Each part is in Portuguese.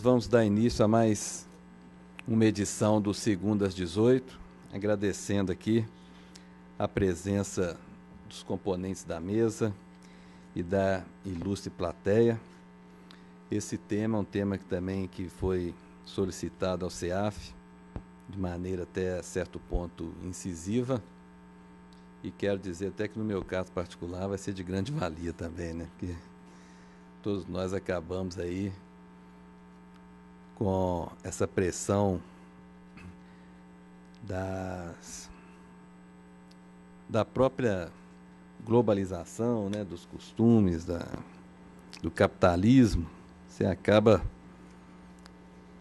Vamos dar início a mais uma edição do Segunda às 18, agradecendo aqui a presença dos componentes da mesa e da ilustre plateia. Esse tema é um tema que foi solicitado ao CEAF, de maneira até certo ponto incisiva, e quero dizer até que no meu caso particular vai ser de grande valia também, né? Porque todos nós acabamos aí com essa pressão da própria globalização, né, dos costumes, do capitalismo. Você acaba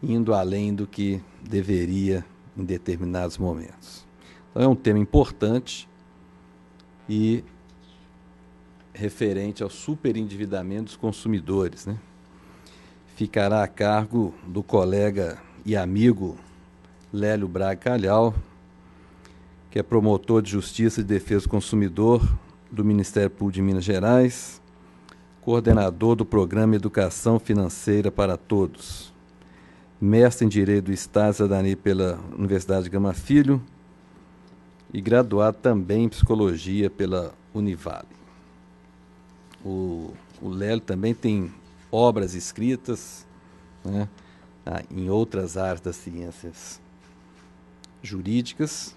indo além do que deveria em determinados momentos. Então é um tema importante e referente ao superendividamento dos consumidores, né? Ficará a cargo do colega e amigo Lélio Braga Calhau, que é promotor de Justiça e Defesa do Consumidor do Ministério Público de Minas Gerais, coordenador do Programa Educação Financeira para Todos, mestre em Direito do Estado e Cidadania pela Universidade Gama Filho e graduado também em Psicologia pela Univale. O Lélio também tem obras escritas, né, em outras áreas das ciências jurídicas.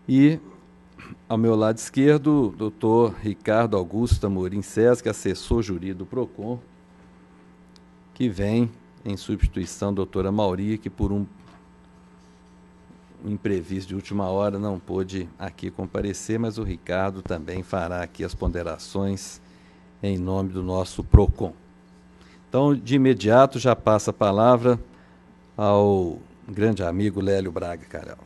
E, ao meu lado esquerdo, o doutor Ricardo Augusto Amorim César, assessor jurídico do PROCON, que vem em substituição da doutora Mauri, que por um imprevisto de última hora não pôde aqui comparecer, mas o Ricardo também fará aqui as ponderações em nome do nosso PROCON. Então, de imediato, já passo a palavra ao grande amigo Lélio Braga Calhau.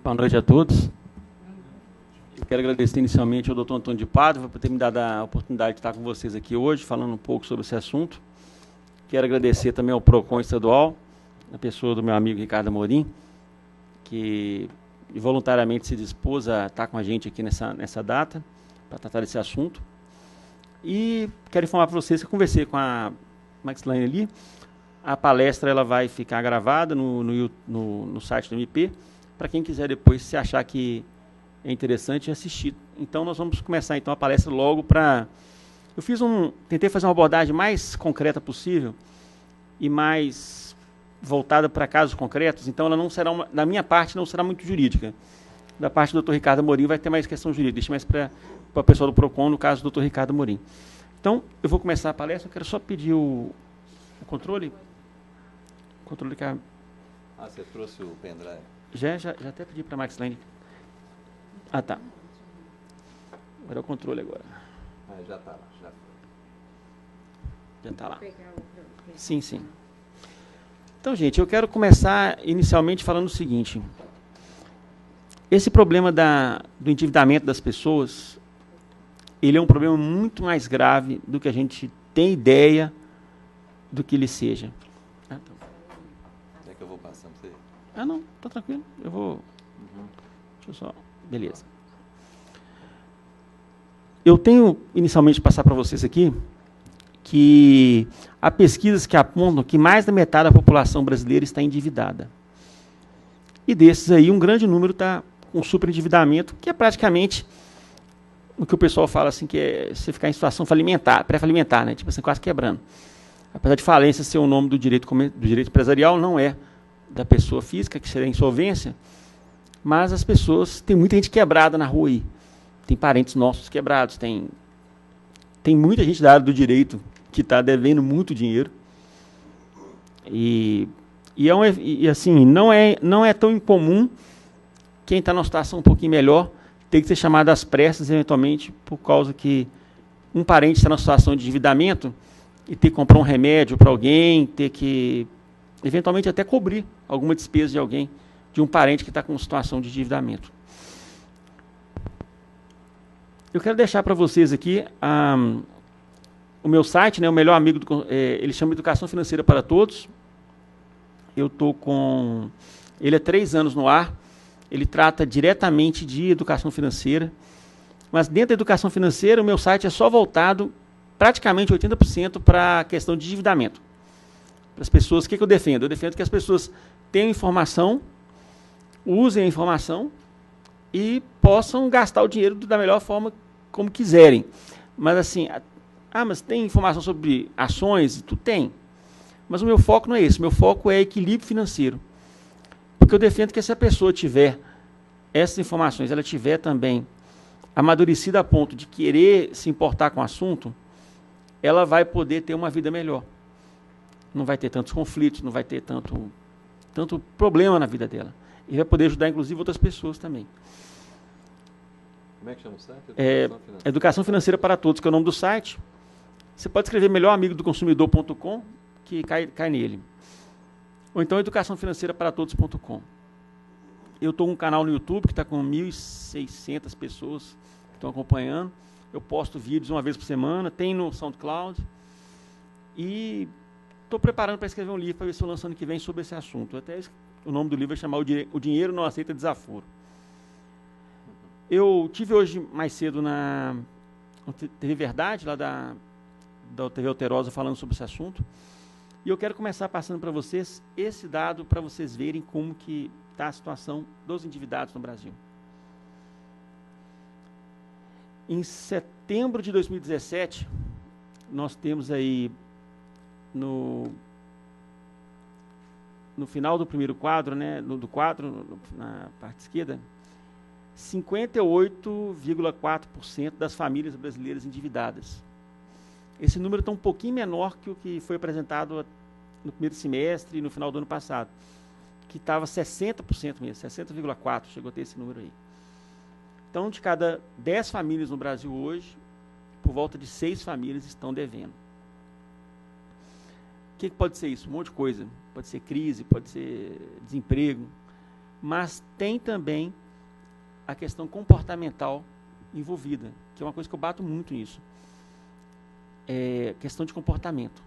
Boa noite a todos. Eu quero agradecer inicialmente ao doutor Antônio de Pádua por ter me dado a oportunidade de estar com vocês aqui hoje, falando um pouco sobre esse assunto. Quero agradecer também ao PROCON estadual, na pessoa do meu amigo Ricardo Amorim, que voluntariamente se dispôs a estar com a gente aqui nessa data, para tratar desse assunto. E quero informar para vocês que eu conversei com a Maxline ali. A palestra ela vai ficar gravada no site do MP, para quem quiser depois, se achar que é interessante, assistir. Então, nós vamos começar então a palestra logo para... Tentei fazer uma abordagem mais concreta possível e mais voltada para casos concretos, então ela não será, da minha parte, não será muito jurídica. Da parte do Dr. Ricardo Amorim vai ter mais questão jurídica, deixa mais para o pessoal do PROCON, no caso do Dr. Ricardo Amorim. Então, eu vou começar a palestra, eu quero só pedir o controle. O controle que a... Você trouxe o pendrive? Já até pedi para a Maxline. Ah, tá. Agora é o controle agora. Já está lá, já foi. Já está lá. Sim, sim. Então, gente, eu quero começar inicialmente falando o seguinte. Esse problema do endividamento das pessoas, ele é um problema muito mais grave do que a gente tem ideia do que ele seja. É que eu vou passando para você? Ah, não, tá tranquilo. Eu vou... Deixa eu só... Beleza. Eu tenho, inicialmente, passar para vocês aqui que há pesquisas que apontam que mais da metade da população brasileira está endividada. E desses aí, um grande número está com superendividamento, que é praticamente o que o pessoal fala assim, que é você ficar em situação falimentar, pré-falimentar, né? Tipo assim, quase quebrando. Apesar de falência ser o nome do direito empresarial, não é da pessoa física, que seria insolvência, mas as pessoas, tem muita gente quebrada na rua aí. Tem parentes nossos quebrados, tem muita gente da área do direito que está devendo muito dinheiro. E assim, não é tão incomum quem está numa situação um pouquinho melhor ter que ser chamado às pressas, eventualmente, por causa que um parente está numa situação de endividamento e ter que comprar um remédio para alguém, ter que, eventualmente, até cobrir alguma despesa de alguém, de um parente que está com uma situação de endividamento. Eu quero deixar para vocês aqui o meu site, né, o melhor amigo, ele chama Educação Financeira para Todos. Eu estou com... Ele é 3 anos no ar. Ele trata diretamente de educação financeira. Mas dentro da educação financeira, o meu site é só voltado praticamente 80% para a questão de endividamento. Para as pessoas, o que eu defendo? Eu defendo que as pessoas tenham informação, usem a informação e possam gastar o dinheiro da melhor forma como quiserem. Mas assim, mas tem informação sobre ações? Tu tem. Mas o meu foco não é esse. O meu foco é equilíbrio financeiro. Porque eu defendo que se a pessoa tiver essas informações, ela tiver também amadurecida a ponto de querer se importar com o assunto, ela vai poder ter uma vida melhor. Não vai ter tantos conflitos, não vai ter tanto problema na vida dela. E vai poder ajudar, inclusive, outras pessoas também. Como é que chama o site? Educação Financeira para Todos, que é o nome do site. Você pode escrever melhoramigodoconsumidor.com, que cai nele. Ou então educaçãofinanceiraparatodos.com. Eu estou com um canal no YouTube que está com 1.600 pessoas que estão acompanhando. Eu posto vídeos uma vez por semana, tem no SoundCloud. E estou preparando para escrever um livro para ver se eu lanço ano que vem sobre esse assunto. Até o nome do livro vai chamar O Dinheiro Não Aceita Desaforo. Eu tive hoje mais cedo na TV Verdade, lá da TV Alterosa, falando sobre esse assunto. E eu quero começar passando para vocês esse dado para vocês verem como que está a situação dos endividados no Brasil. Em setembro de 2017, nós temos aí no final do primeiro quadro, né, na parte esquerda, 58,4% das famílias brasileiras endividadas. Esse número está um pouquinho menor que o que foi apresentado no primeiro semestre e no final do ano passado, que estava 60% mesmo, 60,4%, chegou a ter esse número aí. Então, de cada 10 famílias no Brasil hoje, por volta de 6 famílias estão devendo. O que pode ser isso? Um monte de coisa. Pode ser crise, pode ser desemprego, mas tem também a questão comportamental envolvida, que é uma coisa que eu bato muito nisso. É questão de comportamento.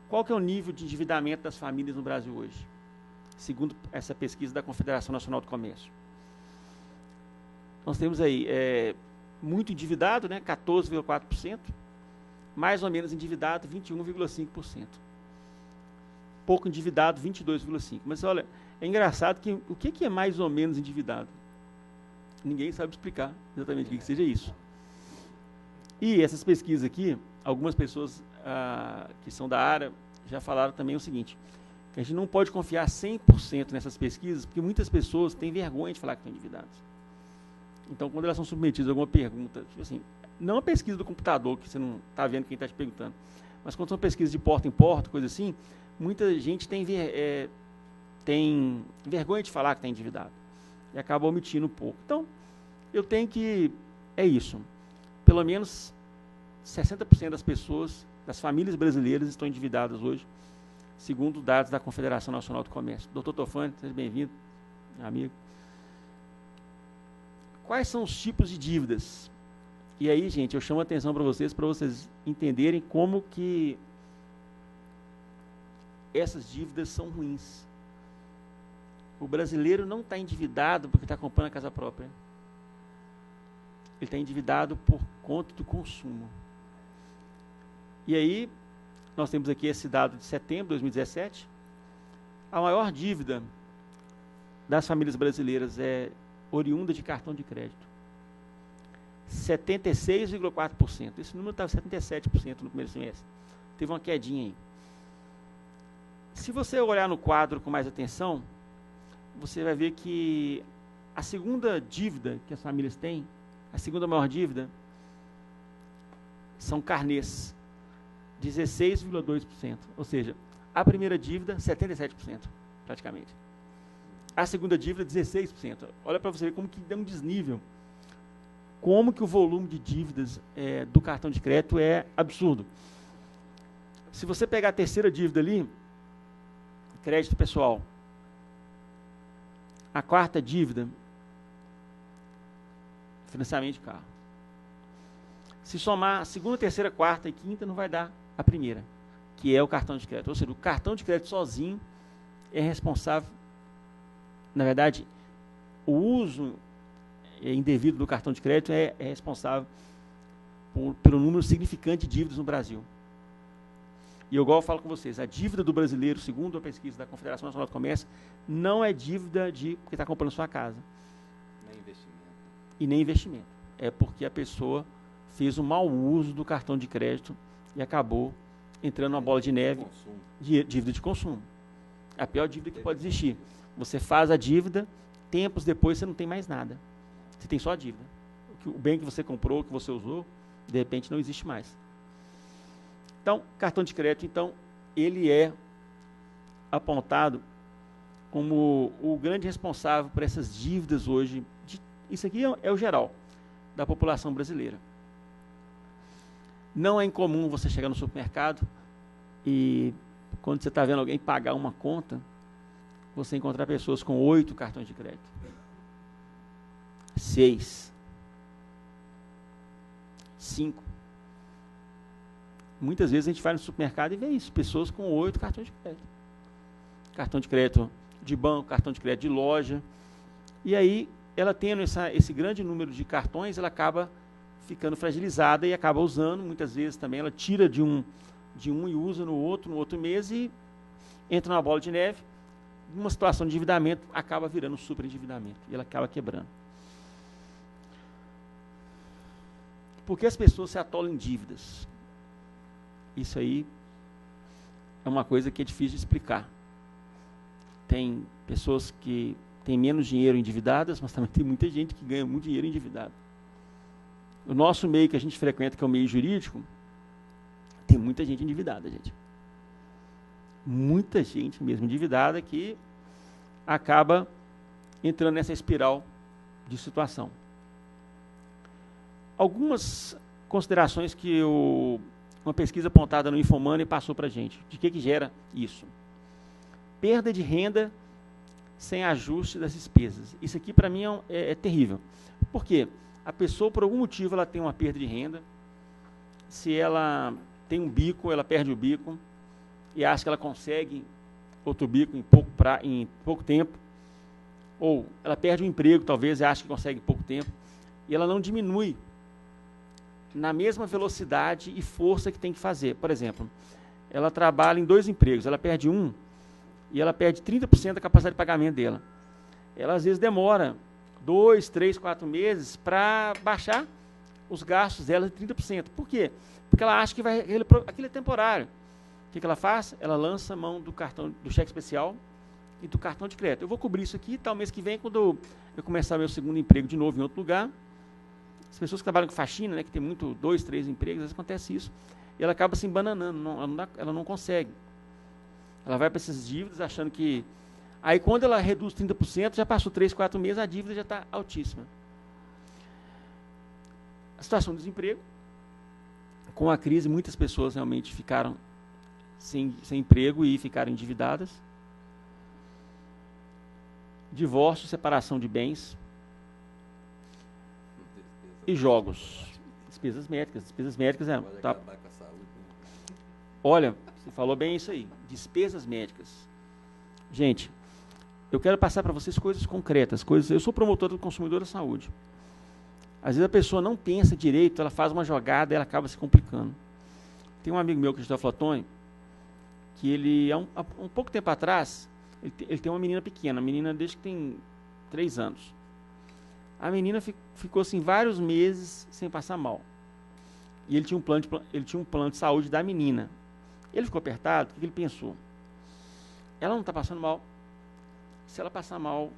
Qual que é o nível de endividamento das famílias no Brasil hoje? Segundo essa pesquisa da Confederação Nacional do Comércio. Nós temos aí muito endividado, né, 14,4%, mais ou menos endividado, 21,5%. Pouco endividado, 22,5%. Mas olha, é engraçado que o que é mais ou menos endividado? Ninguém sabe explicar exatamente o que seja isso. E essas pesquisas aqui, algumas pessoas que são da área já falaram também o seguinte, que a gente não pode confiar 100% nessas pesquisas, porque muitas pessoas têm vergonha de falar que estão endividadas. Então, quando elas são submetidas a alguma pergunta, tipo assim, não a pesquisa do computador, que você não está vendo quem está te perguntando, mas quando são pesquisas de porta em porta, coisa assim, muita gente tem vergonha de falar que está endividado e acaba omitindo um pouco. Então, eu tenho que... É isso. Pelo menos 60% das pessoas, das famílias brasileiras, estão endividadas hoje, segundo dados da Confederação Nacional do Comércio. Doutor Tofani, seja bem-vindo, meu amigo. Quais são os tipos de dívidas? E aí, gente, eu chamo a atenção para vocês entenderem como que essas dívidas são ruins. O brasileiro não está endividado porque está comprando a casa própria. Ele está endividado por conta do consumo. E aí, nós temos aqui esse dado de setembro de 2017. A maior dívida das famílias brasileiras é oriunda de cartão de crédito. 76,4%. Esse número estava 77% no primeiro semestre. Teve uma quedinha aí. Se você olhar no quadro com mais atenção, você vai ver que a segunda dívida que as famílias têm, a segunda maior dívida, são carnês, 16,2%. Ou seja, a primeira dívida, 77%, praticamente. A segunda dívida, 16%. Olha para você ver como que dá um desnível. Como que o volume de dívidas do cartão de crédito é absurdo. Se você pegar a terceira dívida ali, crédito pessoal, a quarta dívida, financiamento de carro. Se somar a segunda, terceira, quarta e quinta, não vai dar a primeira, que é o cartão de crédito. Ou seja, o cartão de crédito sozinho é responsável, na verdade, o uso indevido do cartão de crédito é responsável pelo número significante de dívidas no Brasil. E igual eu falo com vocês, a dívida do brasileiro, segundo a pesquisa da Confederação Nacional do Comércio, não é dívida de porque está comprando sua casa. Nem investimento. E nem investimento. É porque a pessoa fez um mau uso do cartão de crédito e acabou entrando numa bola de neve de dívida de consumo. É a pior dívida que pode existir. Você faz a dívida, tempos depois você não tem mais nada. Você tem só a dívida. O bem que você comprou, que você usou, de repente não existe mais. Então, cartão de crédito, então, ele é apontado como o grande responsável por essas dívidas hoje. Isso aqui é o geral da população brasileira. Não é incomum você chegar no supermercado e, quando você está vendo alguém pagar uma conta, você encontrar pessoas com 8 cartões de crédito. 6. 5. Muitas vezes a gente vai no supermercado e vê isso, pessoas com 8 cartões de crédito. Cartão de crédito de banco, cartão de crédito de loja. E aí, ela tendo esse grande número de cartões, ela acaba ficando fragilizada e acaba usando, muitas vezes também, ela tira de um e usa no outro mês e entra numa bola de neve. Numa situação de endividamento, acaba virando um super endividamento e ela acaba quebrando. Por que as pessoas se atolam em dívidas? Isso aí é uma coisa que é difícil de explicar. Tem pessoas que têm menos dinheiro endividadas, mas também tem muita gente que ganha muito dinheiro endividado. O nosso meio que a gente frequenta, que é o meio jurídico, tem muita gente endividada, gente. Muita gente mesmo endividada que acaba entrando nessa espiral de situação. Algumas considerações que uma pesquisa apontada no Infomoney passou para a gente. De que gera isso? Perda de renda sem ajuste das despesas. Isso aqui, para mim, é terrível. Por quê? A pessoa, por algum motivo, ela tem uma perda de renda. Se ela tem um bico, ela perde o bico e acha que ela consegue outro bico em pouco tempo. Ou ela perde o emprego, talvez, e acha que consegue em pouco tempo. E ela não diminui na mesma velocidade e força que tem que fazer. Por exemplo, ela trabalha em 2 empregos, ela perde um e ela perde 30% da capacidade de pagamento dela. Ela, às vezes, demora 2, 3, 4 meses para baixar os gastos dela de 30%. Por quê? Porque ela acha que aquilo é temporário. O que ela faz? Ela lança a mão do cheque especial e do cartão de crédito. Eu vou cobrir isso aqui, tal mês que vem, quando eu começar meu segundo emprego de novo em outro lugar. As pessoas que trabalham com faxina, né, que tem 2, 3 empregos, às vezes acontece isso. E ela acaba se embananando, ela não consegue. Ela vai para essas dívidas achando que... Aí quando ela reduz 30%, já passou 3, 4 meses, a dívida já está altíssima. A situação do desemprego. Com a crise, muitas pessoas realmente ficaram sem emprego e ficaram endividadas. Divórcio, separação de bens. E jogos. Despesas médicas. Despesas médicas tá. Olha, você falou bem isso aí. Despesas médicas. Gente, eu quero passar para vocês coisas concretas. Eu sou promotor do consumidor da saúde. Às vezes a pessoa não pensa direito, ela faz uma jogada e ela acaba se complicando. Tem um amigo meu que está Flotone, que ele, há um pouco tempo atrás, ele tem uma menina pequena, a menina desde que tem 3 anos. A menina ficou assim vários meses sem passar mal. E ele tinha um plano de saúde da menina. Ele ficou apertado, o que ele pensou? Ela não está passando mal. Se ela passar mal,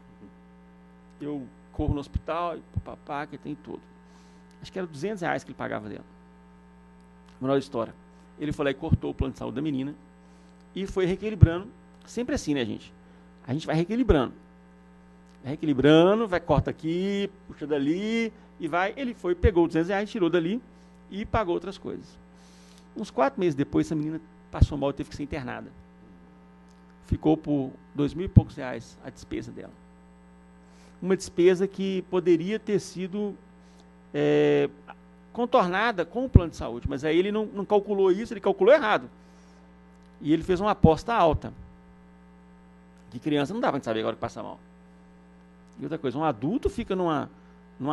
eu corro no hospital, e papá, que tem tudo. Acho que era R$200 que ele pagava dela. Moral da história. Ele foi lá e cortou o plano de saúde da menina e foi reequilibrando. Sempre assim, né, gente? A gente vai reequilibrando. Corta aqui, puxa dali, e vai. Ele pegou os R$200, tirou dali e pagou outras coisas. Uns 4 meses depois, essa menina passou mal e teve que ser internada. Ficou por R$2.000 e poucos a despesa dela. Uma despesa que poderia ter sido contornada com o plano de saúde, mas aí ele não calculou isso, ele calculou errado. E ele fez uma aposta alta. De criança não dá para saber agora que passa mal. E outra coisa, um adulto fica numa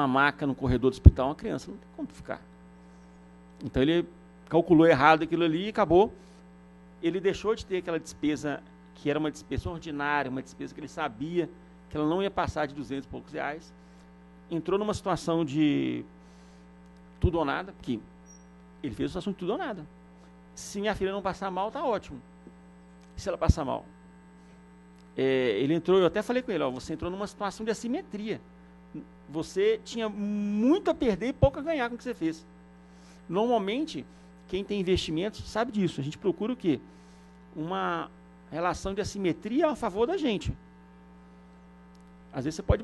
maca no corredor do hospital, uma criança não tem como ficar. Então ele calculou errado aquilo ali e acabou. Ele deixou de ter aquela despesa que era uma despesa ordinária, uma despesa que ele sabia que ela não ia passar de 200 e poucos reais. Entrou numa situação de tudo ou nada, porque ele fez a situação de tudo ou nada. Se minha filha não passar mal, tá ótimo. Se ela passar mal? Ele entrou, eu até falei com ele, ó, você entrou numa situação de assimetria. Você tinha muito a perder e pouco a ganhar com o que você fez. Normalmente, quem tem investimentos sabe disso. A gente procura o quê? Uma relação de assimetria a favor da gente. Às vezes você pode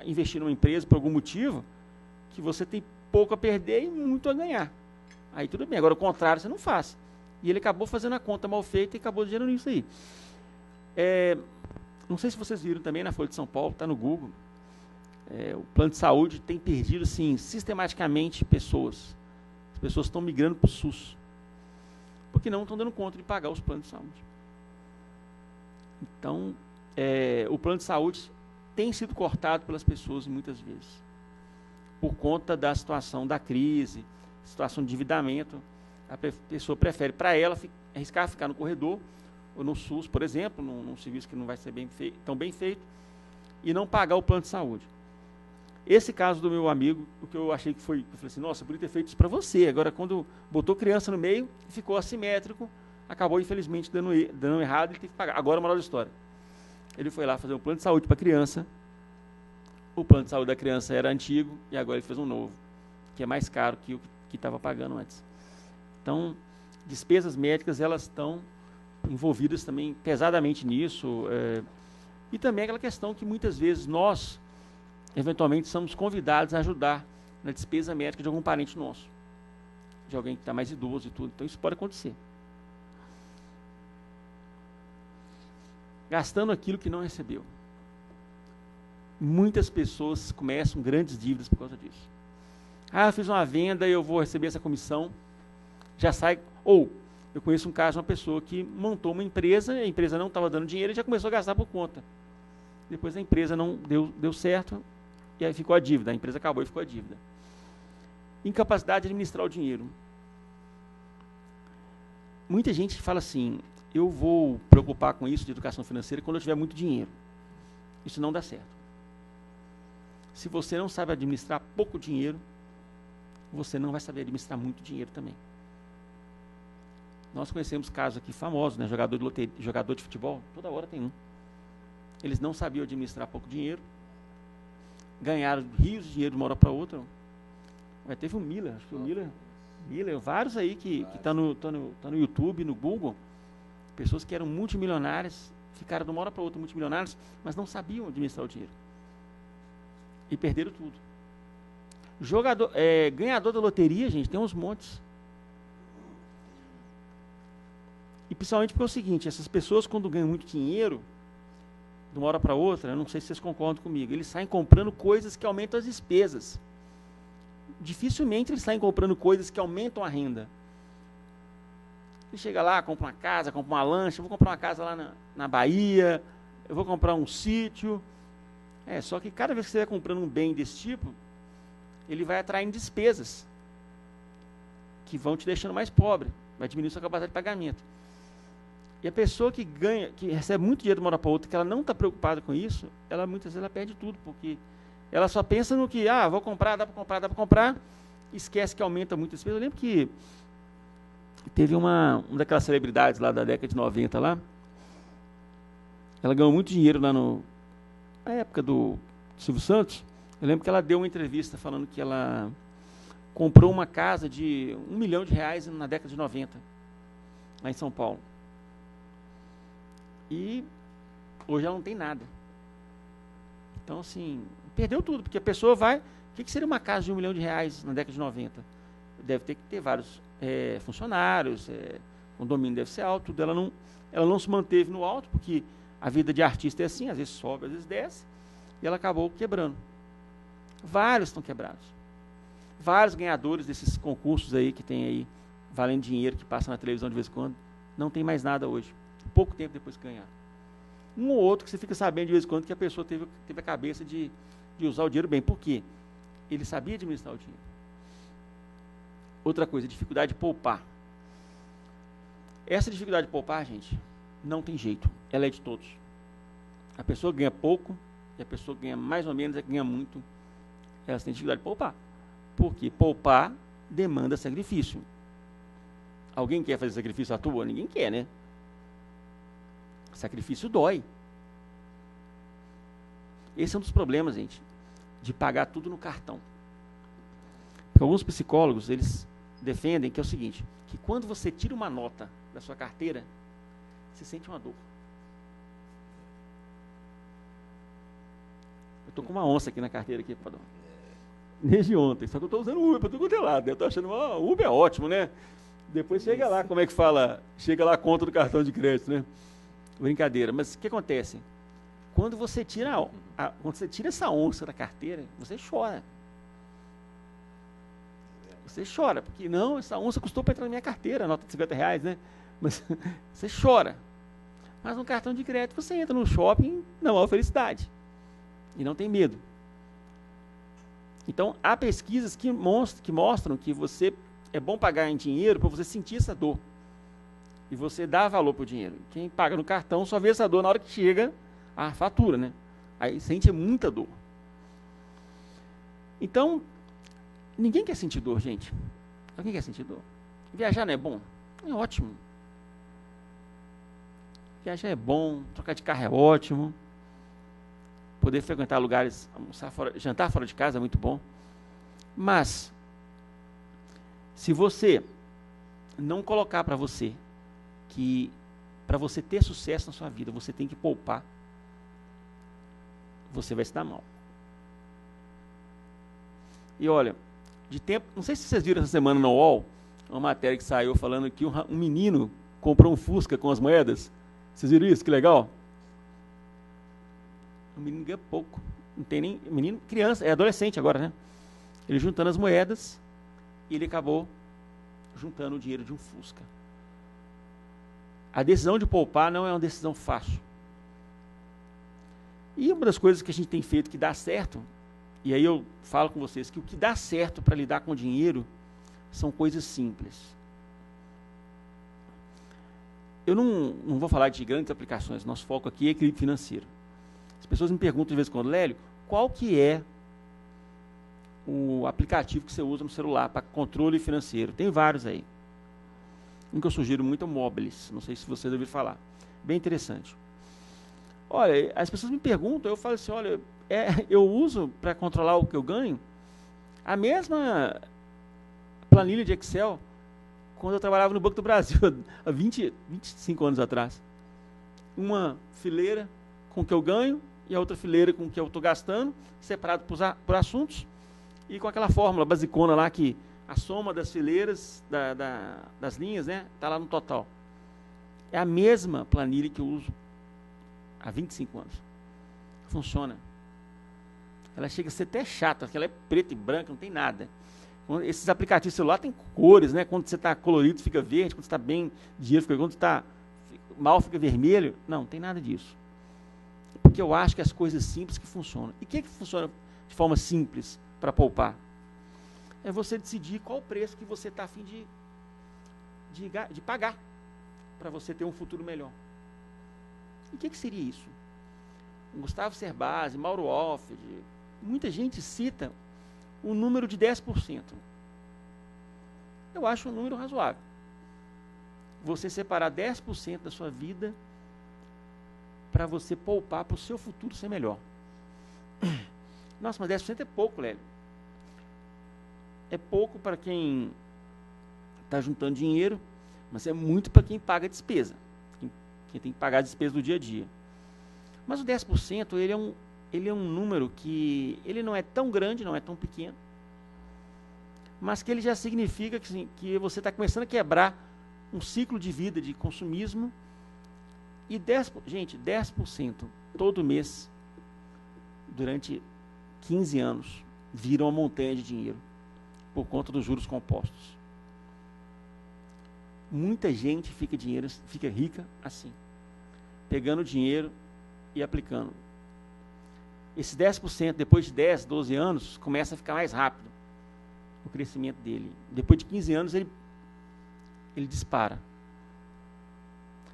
investir numa empresa por algum motivo que você tem pouco a perder e muito a ganhar. Aí tudo bem. Agora o contrário você não faz. E ele acabou fazendo a conta mal feita e acabou gerando isso aí. Não sei se vocês viram também na Folha de São Paulo, está no Google. O plano de saúde tem perdido, assim, sistematicamente pessoas. As pessoas estão migrando para o SUS. Porque não estão dando conta de pagar os planos de saúde. Então, o plano de saúde tem sido cortado pelas pessoas muitas vezes. Por conta da situação da crise, situação de endividamento, a pessoa prefere, para ela, arriscar ficar no corredor, ou no SUS, por exemplo, num serviço que não vai ser tão bem feito, e não pagar o plano de saúde. Esse caso do meu amigo, o que eu achei que foi, eu falei assim, nossa, eu podia ter feito isso para você. Agora, quando botou criança no meio, ficou assimétrico, acabou, infelizmente, dando errado, ele teve que pagar. Agora, a moral da história. Ele foi lá fazer um plano de saúde para a criança, o plano de saúde da criança era antigo, e agora ele fez um novo, que é mais caro que o que estava pagando antes. Então, despesas médicas, elas estão envolvidas também pesadamente nisso, e também aquela questão que muitas vezes nós, eventualmente, somos convidados a ajudar na despesa médica de algum parente nosso, de alguém que está mais idoso e tudo. Então, isso pode acontecer. Gastando aquilo que não recebeu. Muitas pessoas começam grandes dívidas por causa disso. Eu fiz uma venda e eu vou receber essa comissão, já sai... Ou, eu conheço um caso de uma pessoa que montou uma empresa, a empresa não estava dando dinheiro e já começou a gastar por conta. Depois a empresa não deu certo, e aí ficou a dívida. A empresa acabou e ficou a dívida. Incapacidade de administrar o dinheiro. Muita gente fala assim, eu vou preocupar com isso de educação financeira quando eu tiver muito dinheiro. Isso não dá certo. Se você não sabe administrar pouco dinheiro, você não vai saber administrar muito dinheiro também. Nós conhecemos casos aqui famosos, né? Jogador de loteria, jogador de futebol, toda hora tem um. Eles não sabiam administrar pouco dinheiro, ganharam rios de dinheiro de uma hora para outra. Teve o Miller, acho que o Miller, vários aí que tá no YouTube, no Google, pessoas que eram multimilionárias, ficaram de uma hora para outra multimilionários, mas não sabiam administrar o dinheiro. E perderam tudo. Ganhador da loteria, gente, tem uns montes. E principalmente porque é o seguinte, essas pessoas quando ganham muito dinheiro, de uma hora para outra, eu não sei se vocês concordam comigo, eles saem comprando coisas que aumentam as despesas. Dificilmente eles saem comprando coisas que aumentam a renda. Ele chega lá, compra uma casa, compra uma lancha, eu vou comprar uma casa lá na Bahia, eu vou comprar um sítio. Só que cada vez que você vai comprando um bem desse tipo, ele vai atraindo despesas que vão te deixando mais pobre, vai diminuir sua capacidade de pagamento. E a pessoa que recebe muito dinheiro de uma hora para outra, que ela não está preocupada com isso, ela muitas vezes ela perde tudo, porque ela só pensa no que, vou comprar, dá para comprar, esquece que aumenta muito a despesa. Eu lembro que teve uma daquelas celebridades lá da década de 90 lá, ela ganhou muito dinheiro lá na época do Silvio Santos. Eu lembro que ela deu uma entrevista falando que ela comprou uma casa de R$1 milhão na década de 90, lá em São Paulo. E hoje ela não tem nada. Então, assim, perdeu tudo, porque a pessoa vai... O que seria uma casa de R$1 milhão na década de 90? Deve ter que ter vários funcionários, o condomínio deve ser alto, tudo. Ela não se manteve no alto, porque a vida de artista é assim, às vezes sobe, às vezes desce, e ela acabou quebrando. Vários estão quebrados. Vários ganhadores desses concursos aí, que tem aí, valendo dinheiro, que passam na televisão de vez em quando, não tem mais nada hoje. Pouco tempo depois que ganharam. Um ou outro que você fica sabendo de vez em quando que a pessoa teve a cabeça de usar o dinheiro bem. Por quê? Ele sabia administrar o dinheiro. Outra coisa, dificuldade de poupar. Essa dificuldade de poupar, gente, não tem jeito. Ela é de todos. A pessoa ganha pouco e a pessoa ganha mais ou menos, ganha muito. Elas têm dificuldade de poupar. Porque poupar demanda sacrifício. Alguém quer fazer sacrifício à toa? Ninguém quer, né? Sacrifício dói. Esse é um dos problemas, gente, de pagar tudo no cartão. Porque alguns psicólogos, eles defendem que é o seguinte, que quando você tira uma nota da sua carteira, você sente uma dor. Eu estou com uma onça aqui na carteira, aqui, padrão. Desde ontem, só que eu estou usando o Uber para tudo quanto é lado. Eu estou achando, o Uber é ótimo, né? Depois chega lá, como é que fala? Chega lá a conta do cartão de crédito, né? Brincadeira. Mas o que acontece? Quando você tira, quando você tira essa onça da carteira, você chora. Você chora, porque não, essa onça custou para entrar na minha carteira, nota de R$50, né? Mas você chora. Mas no cartão de crédito você entra no shopping, não há felicidade. E não tem medo. Então, há pesquisas que mostram que você é bom pagar em dinheiro para você sentir essa dor. E você dá valor para o dinheiro. Quem paga no cartão só vê essa dor na hora que chega a fatura, né? Aí sente muita dor. Então, ninguém quer sentir dor, gente. Alguém quer sentir dor? Viajar não é bom? É ótimo. Viajar é bom, trocar de carro é ótimo. Poder frequentar lugares, almoçar fora, jantar fora de casa é muito bom. Mas, se você não colocar para você que para você ter sucesso na sua vida, você tem que poupar, você vai se dar mal. E olha, de tempo, não sei se vocês viram essa semana no UOL, uma matéria que saiu falando que um menino comprou um Fusca com as moedas. Vocês viram isso? Que legal. O menino ganha pouco. Não tem nem... Menino, criança, é adolescente agora, né? Ele juntando as moedas, e ele acabou juntando o dinheiro de um Fusca. A decisão de poupar não é uma decisão fácil. E uma das coisas que a gente tem feito que dá certo, e aí eu falo com vocês que o que dá certo para lidar com o dinheiro são coisas simples. Eu não vou falar de grandes aplicações, nosso foco aqui é equilíbrio financeiro. As pessoas me perguntam de vez em quando, Lélio, qual que é o aplicativo que você usa no celular para controle financeiro? Tem vários aí. Um que eu sugiro muito é o Mobilis, não sei se vocês ouviram falar. Bem interessante. Olha, as pessoas me perguntam, eu falo assim, olha, eu uso para controlar o que eu ganho a mesma planilha de Excel quando eu trabalhava no Banco do Brasil, há 25 anos atrás. Uma fileira com o que eu ganho e a outra fileira com o que eu estou gastando, separado por assuntos, e com aquela fórmula basicona lá que a soma das fileiras, das linhas, né, está lá no total. É a mesma planilha que eu uso há 25 anos. Funciona. Ela chega a ser até chata, porque ela é preta e branca, não tem nada. Esses aplicativos celular têm cores, né? Quando você está colorido fica verde, quando você está bem dinheiro fica, quando você está mal fica vermelho. Não tem nada disso. Porque eu acho que as coisas simples que funcionam. E o que funciona de forma simples para poupar? É você decidir qual o preço que você está a fim de pagar para você ter um futuro melhor. E o que seria isso? Gustavo Cerbasi, Mauro Alfred, muita gente cita o número de 10%. Eu acho um número razoável. Você separar 10% da sua vida para você poupar para o seu futuro ser melhor. Nossa, mas 10% é pouco, Lélio. É pouco para quem está juntando dinheiro, mas é muito para quem paga a despesa. Quem tem que pagar a despesa do dia a dia. Mas o 10%, ele é um número que ele não é tão grande, não é tão pequeno, mas que ele já significa que você está começando a quebrar um ciclo de vida de consumismo. E 10% todo mês, durante 15 anos, vira uma montanha de dinheiro, por conta dos juros compostos. Muita gente fica rica assim, pegando dinheiro e aplicando. Esses 10%, depois de 10, 12 anos, começa a ficar mais rápido o crescimento dele. Depois de 15 anos, ele dispara.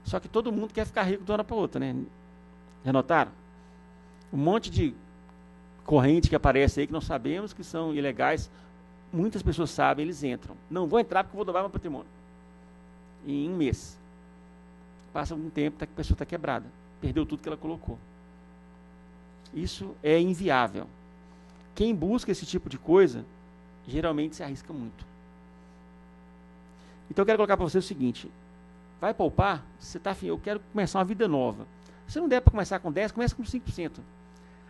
Só que todo mundo quer ficar rico de uma hora para outra, né? Já notaram? Um monte de corrente que aparece aí, que nós sabemos que são ilegais, muitas pessoas sabem, eles entram. Não vou entrar porque vou dobrar meu patrimônio. Em um mês. Passa algum tempo, a pessoa está quebrada. Perdeu tudo que ela colocou. Isso é inviável. Quem busca esse tipo de coisa, geralmente se arrisca muito. Então eu quero colocar para você o seguinte: vai poupar? Você está afim, eu quero começar uma vida nova. Se não der para começar com 10, começa com 5%.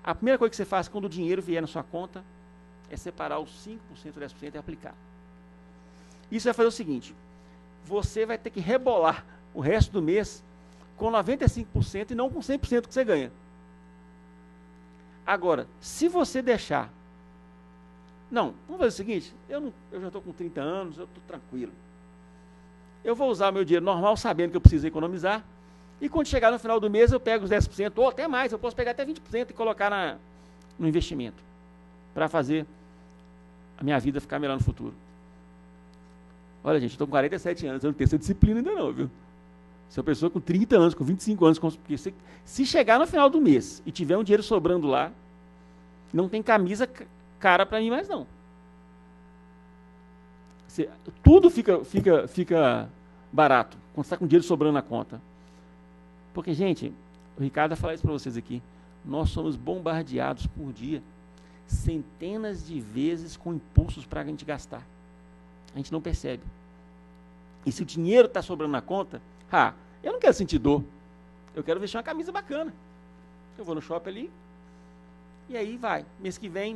A primeira coisa que você faz quando o dinheiro vier na sua conta é separar os 5%, 10% e aplicar. Isso vai fazer o seguinte: você vai ter que rebolar o resto do mês com 95% e não com 100% que você ganha. Agora, se você deixar... Não, vamos fazer o seguinte, eu já estou com 30 anos, eu estou tranquilo. Eu vou usar o meu dinheiro normal, sabendo que eu preciso economizar, e quando chegar no final do mês eu pego os 10%, ou até mais, eu posso pegar até 20% e colocar no investimento, para fazer a minha vida ficar melhor no futuro. Olha, gente, eu estou com 47 anos, eu não tenho essa disciplina ainda não, viu? Se uma pessoa com 30 anos, com 25 anos, porque se chegar no final do mês e tiver um dinheiro sobrando lá, não tem camisa cara para mim mais não. Tudo fica barato quando você está com dinheiro sobrando na conta. Porque, gente, o Ricardo vai falar isso para vocês aqui. Nós somos bombardeados por dia, centenas de vezes com impulsos para a gente gastar. A gente não percebe. E se o dinheiro está sobrando na conta, eu não quero sentir dor. Eu quero vestir uma camisa bacana. Eu vou no shopping ali, e aí vai. Mês que vem,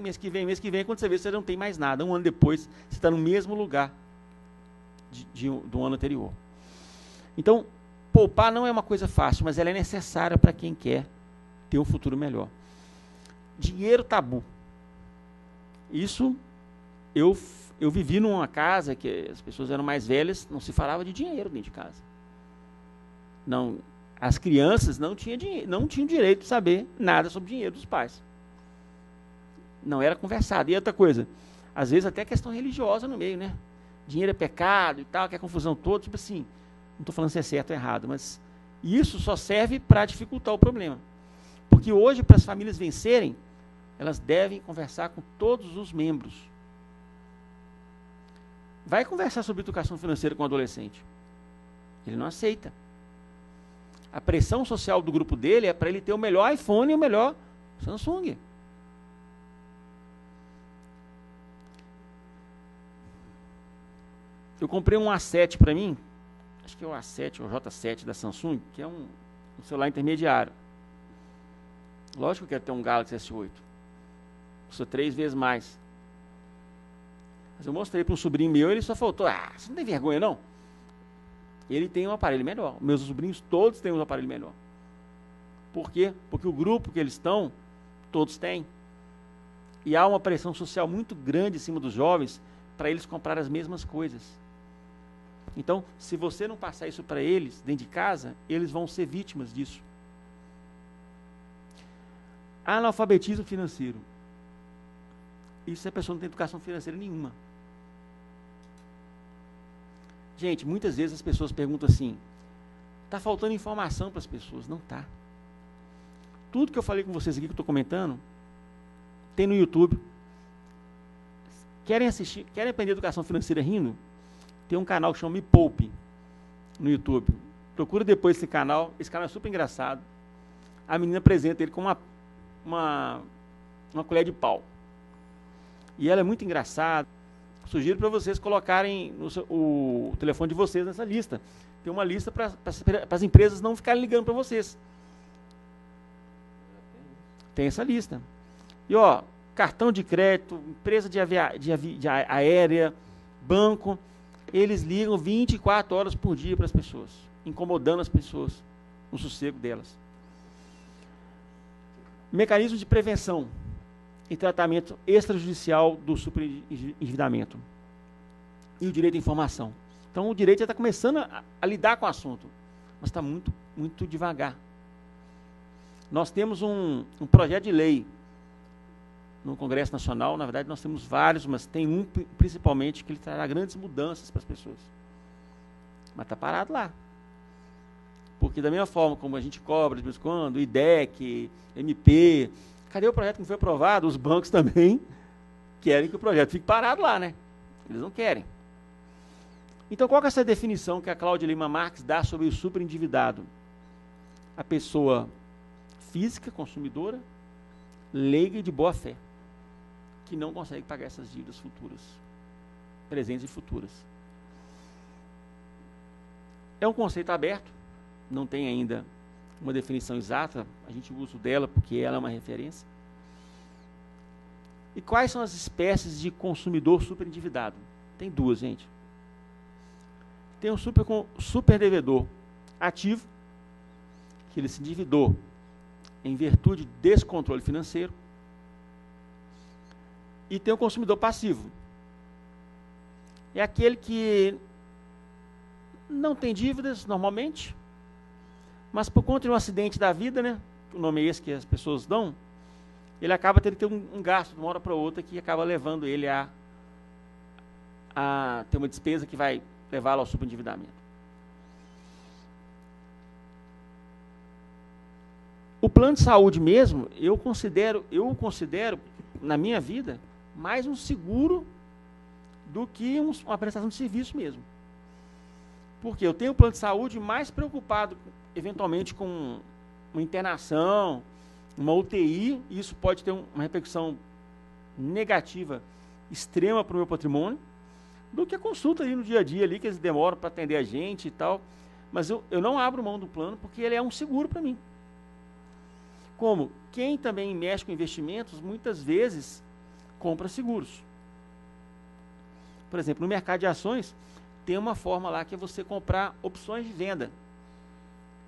quando você vê, você não tem mais nada. Um ano depois, você está no mesmo lugar do ano anterior. Então, poupar não é uma coisa fácil, mas ela é necessária para quem quer ter um futuro melhor. Dinheiro tabu. Isso, eu vivi numa casa que as pessoas eram mais velhas, não se falava de dinheiro dentro de casa. Não, as crianças não tinham direito de saber nada sobre dinheiro dos pais. Não era conversado. E outra coisa, às vezes até questão religiosa no meio, né? Dinheiro é pecado e tal, que é confusão toda, tipo assim, não estou falando se é certo ou errado, mas isso só serve para dificultar o problema. Porque hoje, para as famílias vencerem, elas devem conversar com todos os membros. Vai conversar sobre educação financeira com o adolescente. Ele não aceita. A pressão social do grupo dele é para ele ter o melhor iPhone e o melhor Samsung. Eu comprei um A7 para mim, acho que é o A7 ou o J7 da Samsung, que é um celular intermediário. Lógico que eu quero ter um Galaxy S8. Custa 3 vezes mais. Mas eu mostrei para um sobrinho meu, ele só faltou, você não tem vergonha não? Ele tem um aparelho melhor. Meus sobrinhos todos têm um aparelho melhor. Por quê? Porque o grupo que eles estão, todos têm. E há uma pressão social muito grande em cima dos jovens para eles comprar as mesmas coisas. Então, se você não passar isso para eles, dentro de casa, eles vão ser vítimas disso. Analfabetismo financeiro. Isso a pessoa não tem educação financeira nenhuma. Gente, muitas vezes as pessoas perguntam assim, está faltando informação para as pessoas. Não está. Tudo que eu falei com vocês aqui, que eu estou comentando, tem no YouTube. Querem assistir, querem aprender educação financeira rindo? Tem um canal que chama Me Poupe no YouTube. Procura depois esse canal é super engraçado. A menina apresenta ele com uma colher de pau. E ela é muito engraçada. Sugiro para vocês colocarem o telefone de vocês nessa lista. Tem uma lista para as empresas não ficarem ligando para vocês. Tem essa lista. E cartão de crédito, empresa de aérea, banco, eles ligam 24 horas por dia para as pessoas, incomodando as pessoas, no sossego delas. Mecanismo de prevenção e tratamento extrajudicial do superendividamento. E o direito à informação. Então, o direito já está começando a lidar com o assunto, mas está muito, muito devagar. Nós temos um projeto de lei no Congresso Nacional. Na verdade, nós temos vários, mas tem um principalmente que ele trará grandes mudanças para as pessoas. Mas está parado lá. Porque da mesma forma como a gente cobra de vez em quando, IDEC, MP, cadê o projeto que não foi aprovado? Os bancos também querem que o projeto fique parado lá, né? Eles não querem. Então, qual que é essa definição que a Cláudia Lima Marques dá sobre o superendividado? A pessoa física, consumidora, leiga e de boa fé, que não consegue pagar essas dívidas futuras, presentes e futuras. É um conceito aberto, não tem ainda uma definição exata, a gente usa o dela porque ela é uma referência. E quais são as espécies de consumidor superendividado? Tem duas, gente. Tem um superdevedor ativo, que ele se endividou em virtude de descontrole financeiro. E tem o consumidor passivo. É aquele que não tem dívidas normalmente, mas por conta de um acidente da vida, né, o nome é esse que as pessoas dão, ele acaba tendo que ter um gasto de uma hora para outra que acaba levando ele a ter uma despesa que vai levá-lo ao superendividamento. O plano de saúde mesmo, eu considero, na minha vida, mais um seguro do que uma prestação de serviço mesmo. Porque eu tenho o plano de saúde mais preocupado, eventualmente, com uma internação, uma UTI, e isso pode ter uma repercussão negativa extrema para o meu patrimônio, do que a consulta ali no dia a dia, ali, que eles demoram para atender a gente e tal. Mas eu não abro mão do plano, porque ele é um seguro para mim. Como quem também mexe com investimentos, muitas vezes compra seguros. Por exemplo, no mercado de ações, tem uma forma lá que é você comprar opções de venda.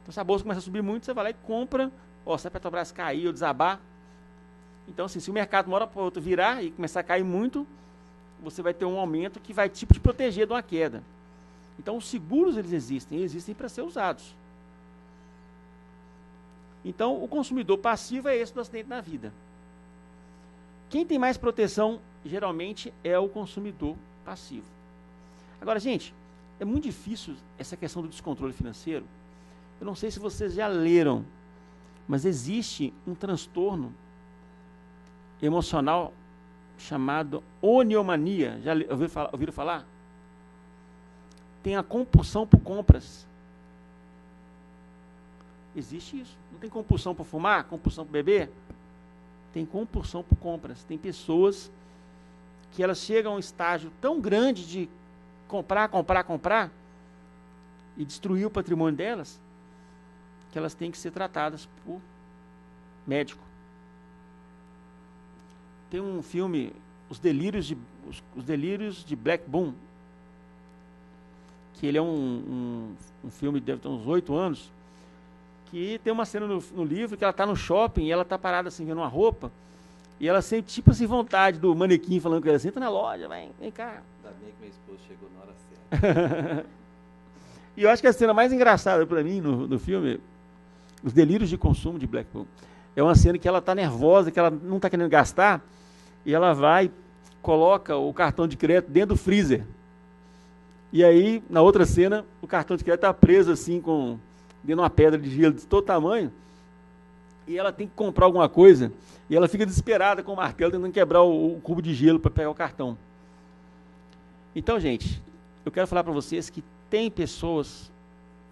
Então, se a bolsa começa a subir muito, você vai lá e compra. Se a Petrobras cair ou desabar. Então, assim, se o mercado uma hora para outra virar e começar a cair muito, você vai ter um aumento que vai te proteger de uma queda. Então, os seguros, eles existem para ser usados. Então, o consumidor passivo é esse do acidente na vida. Quem tem mais proteção, geralmente, é o consumidor passivo. Agora, gente, é muito difícil essa questão do descontrole financeiro. Eu não sei se vocês já leram, mas existe um transtorno emocional chamado oniomania. Já ouviram falar? Tem a compulsão por compras. Existe isso. Não tem compulsão por fumar, compulsão por beber? Tem compulsão por compras. Tem pessoas que elas chegam a um estágio tão grande de comprar e destruir o patrimônio delas, que elas têm que ser tratadas por médico. Tem um filme, Os Delírios de Black Boom, que ele é um filme que deve ter uns 8 anos, que tem uma cena no livro que ela está no shopping e ela está parada assim, vendo uma roupa, e ela sente tipo assim vontade do manequim falando com ela assim, entra na loja, vem cá. Ainda bem que minha esposa chegou na hora certa. E eu acho que a cena mais engraçada para mim no filme, Os Delírios de Consumo de Black Boom, é uma cena que ela está nervosa, que ela não está querendo gastar, e ela vai, coloca o cartão de crédito dentro do freezer. E aí, na outra cena, o cartão de crédito está preso assim, dentro de uma pedra de gelo de todo tamanho, e ela tem que comprar alguma coisa, e ela fica desesperada com o martelo, tentando quebrar o cubo de gelo para pegar o cartão. Então, gente, eu quero falar para vocês que tem pessoas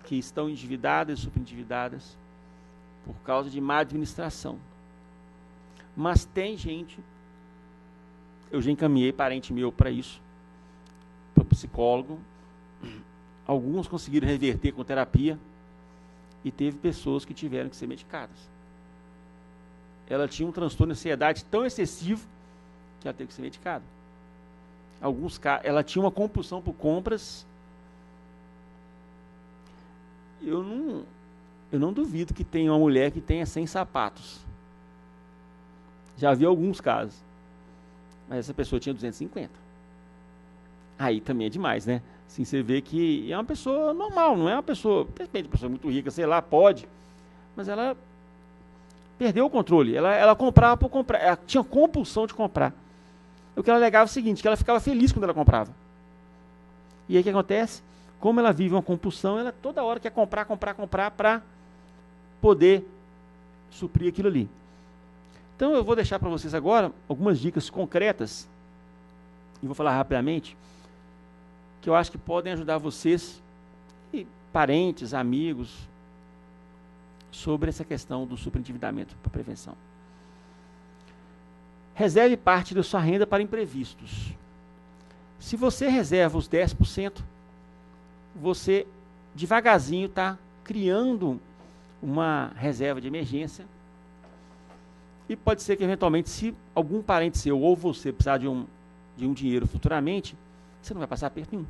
que estão endividadas, superendividadas, por causa de má administração. Mas tem gente, eu já encaminhei parente meu para isso, para o psicólogo, alguns conseguiram reverter com terapia, e teve pessoas que tiveram que ser medicadas. Ela tinha um transtorno de ansiedade tão excessivo que ela teve que ser medicada. Ela tinha uma compulsão por compras. Eu não duvido que tenha uma mulher que tenha 100 sapatos. Já vi alguns casos. Mas essa pessoa tinha 250. Aí também é demais, né? Assim, você vê que é uma pessoa normal, não é uma pessoa, de repente, uma pessoa muito rica, sei lá, pode. Mas ela Perdeu o controle. Ela comprava por comprar. Ela tinha compulsão de comprar. O que ela alegava é o seguinte, que ela ficava feliz quando ela comprava. E aí o que acontece? Como ela vive uma compulsão, ela toda hora quer comprar para poder suprir aquilo ali. Então eu vou deixar para vocês agora algumas dicas concretas, e vou falar rapidamente, que eu acho que podem ajudar vocês, e parentes, amigos, sobre essa questão do superendividamento para prevenção. Reserve parte da sua renda para imprevistos. Se você reserva os 10%, você devagarzinho está criando uma reserva de emergência. E pode ser que, eventualmente, se algum parente seu ou você precisar de um dinheiro futuramente, você não vai passar aperto nenhum.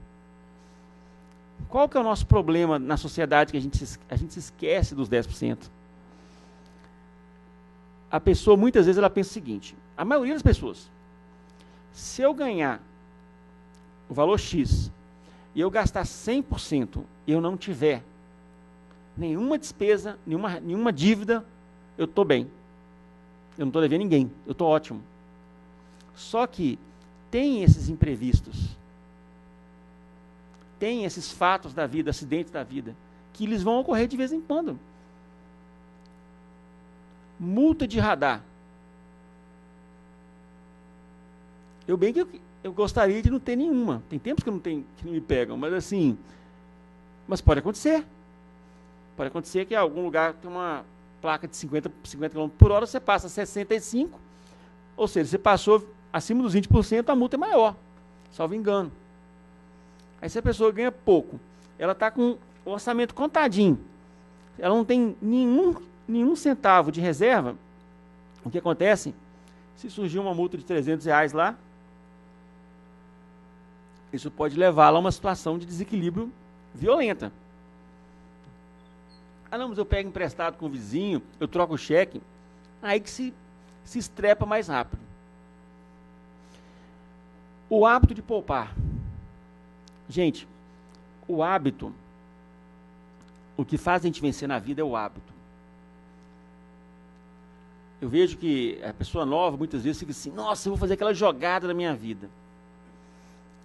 Qual que é o nosso problema na sociedade que a gente se esquece dos 10%? A pessoa, muitas vezes, ela pensa o seguinte, a maioria das pessoas, se eu ganhar o valor X e eu gastar 100% e eu não tiver nenhuma despesa, nenhuma dívida, eu estou bem. Eu não estou devendo ninguém, eu estou ótimo. Só que tem esses imprevistos, tem esses fatos da vida, acidentes da vida, que eles vão ocorrer de vez em quando. Multa de radar. Eu gostaria de não ter nenhuma. Tem tempos que não me pegam, mas assim, mas pode acontecer. Pode acontecer que em algum lugar tem uma placa de 50 km por hora, você passa 65, ou seja, você passou acima dos 20%, a multa é maior, salvo engano. Aí se a pessoa ganha pouco, ela está com o orçamento contadinho, ela não tem nenhum centavo de reserva, o que acontece? Se surgir uma multa de R$300 lá, isso pode levá-la a uma situação de desequilíbrio violenta. Ah, não, mas eu pego emprestado com o vizinho, eu troco o cheque, aí que se estrepa mais rápido. O hábito de poupar. Gente, o hábito, o que faz a gente vencer na vida é o hábito. Eu vejo que a pessoa nova, muitas vezes, fica assim, nossa, eu vou fazer aquela jogada na minha vida.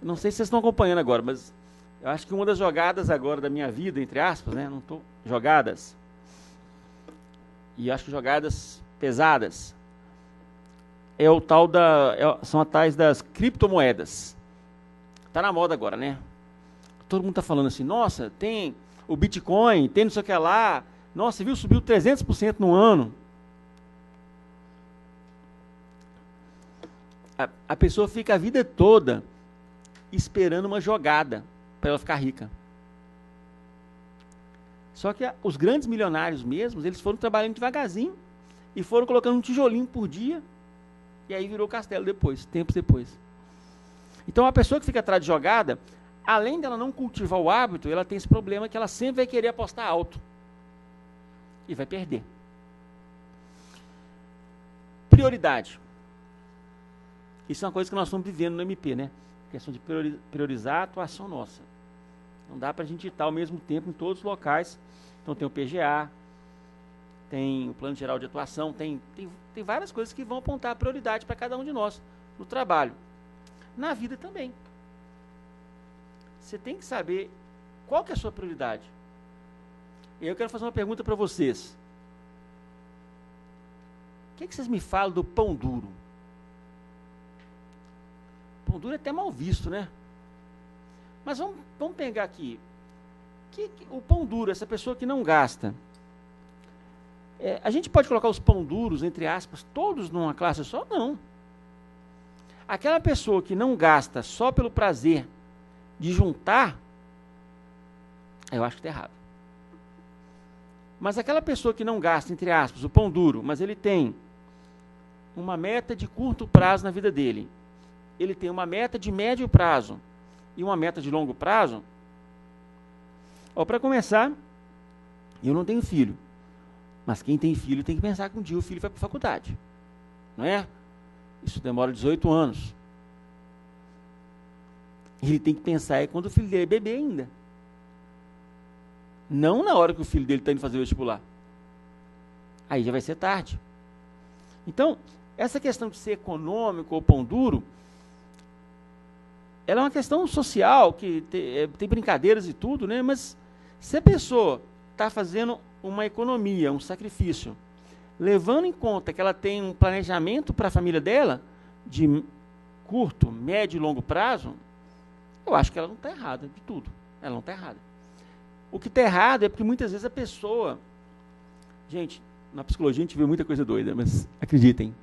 Não sei se vocês estão acompanhando agora, mas eu acho que uma das jogadas agora da minha vida, entre aspas, né? Não estou jogadas. E acho que jogadas pesadas. É o tal são as tais das criptomoedas. Está na moda agora, né? Todo mundo está falando assim, nossa, tem o Bitcoin, tem não sei o que lá. Nossa, viu, subiu 300% no ano. A pessoa fica a vida toda esperando uma jogada para ela ficar rica. Só que os grandes milionários mesmos, eles foram trabalhando devagarzinho e foram colocando um tijolinho por dia e aí virou castelo depois, tempos depois. Então a pessoa que fica atrás de jogada, além dela não cultivar o hábito, ela tem esse problema que ela sempre vai querer apostar alto e vai perder. Prioridade. Isso é uma coisa que nós estamos vivendo no MP, né? A questão de priorizar a atuação nossa. Não dá para a gente estar ao mesmo tempo em todos os locais. Então tem o PGA, tem o Plano Geral de Atuação, tem várias coisas que vão apontar a prioridade para cada um de nós, no trabalho. Na vida também. Você tem que saber qual que é a sua prioridade. E eu quero fazer uma pergunta para vocês. O que vocês me falam do pão duro? Pão duro é até mal visto, né? Mas vamos pegar aqui. O pão duro, essa pessoa que não gasta. A gente pode colocar os pão duros, entre aspas, todos numa classe só? Não. Aquela pessoa que não gasta só pelo prazer de juntar, eu acho que está errado. Mas aquela pessoa que não gasta, entre aspas, o pão duro, mas ele tem uma meta de curto prazo na vida dele, ele tem uma meta de médio prazo e uma meta de longo prazo. Para começar, eu não tenho filho, mas quem tem filho tem que pensar que um dia o filho vai para a faculdade, não é? Isso demora 18 anos. Ele tem que pensar quando o filho dele é bebê ainda. Não na hora que o filho dele está indo fazer o vestibular. Aí já vai ser tarde. Então, essa questão de ser econômico ou pão duro, ela é uma questão social, que tem brincadeiras e tudo, né? Mas se a pessoa está fazendo uma economia, um sacrifício, levando em conta que ela tem um planejamento para a família dela, de curto, médio e longo prazo, eu acho que ela não está errada de tudo. Ela não está errada. O que está errado é porque muitas vezes a pessoa... Gente, na psicologia a gente vê muita coisa doida, mas acreditem,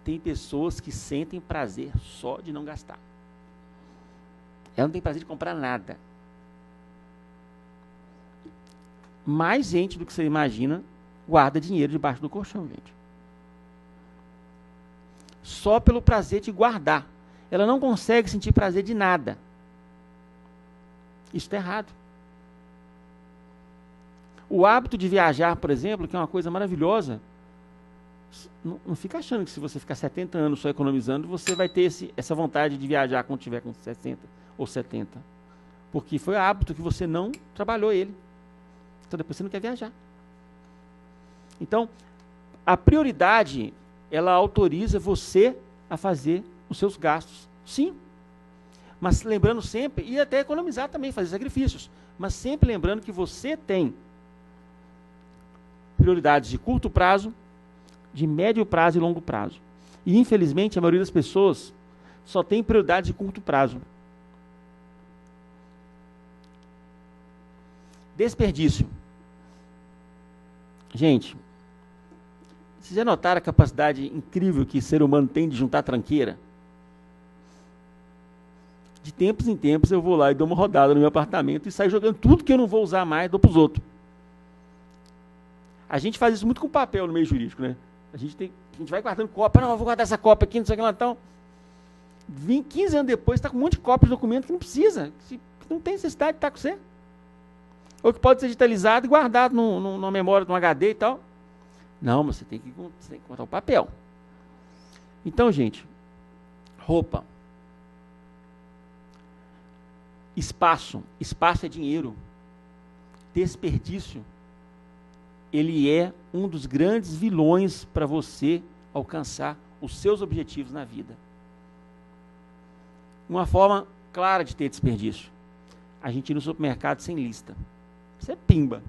tem pessoas que sentem prazer só de não gastar. Ela não tem prazer de comprar nada. Mais gente do que você imagina guarda dinheiro debaixo do colchão, gente. Só pelo prazer de guardar. Ela não consegue sentir prazer de nada. Isso está errado. O hábito de viajar, por exemplo, que é uma coisa maravilhosa, não fica achando que se você ficar 70 anos só economizando, você vai ter essa vontade de viajar quando tiver com 60 ou 70. Porque foi hábito que você não trabalhou ele. Então depois você não quer viajar. Então, a prioridade, ela autoriza você a fazer os seus gastos. Sim. Mas lembrando sempre, e até economizar também, fazer sacrifícios. Mas sempre lembrando que você tem prioridades de curto prazo, de médio prazo e longo prazo. E, infelizmente, a maioria das pessoas só tem prioridade de curto prazo. Desperdício. Gente, vocês já notaram a capacidade incrível que o ser humano tem de juntar tranqueira? De tempos em tempos eu vou lá e dou uma rodada no meu apartamento e saio jogando tudo que eu não vou usar mais, dou para os outros. A gente faz isso muito com papel no meio jurídico, né? A gente vai guardando cópia, não, eu vou guardar essa cópia aqui, não sei o que lá, então. 15 anos depois, está com um monte de cópia de documento que não precisa, que não tem necessidade de estar com você. Ou que pode ser digitalizado e guardado numa memória, num HD e tal. Não, mas você tem que guardar o papel. Então, gente, roupa. Espaço é dinheiro. Desperdício, ele é um dos grandes vilões para você alcançar os seus objetivos na vida. Uma forma clara de ter desperdício: a gente ir no supermercado sem lista. Isso é pimba.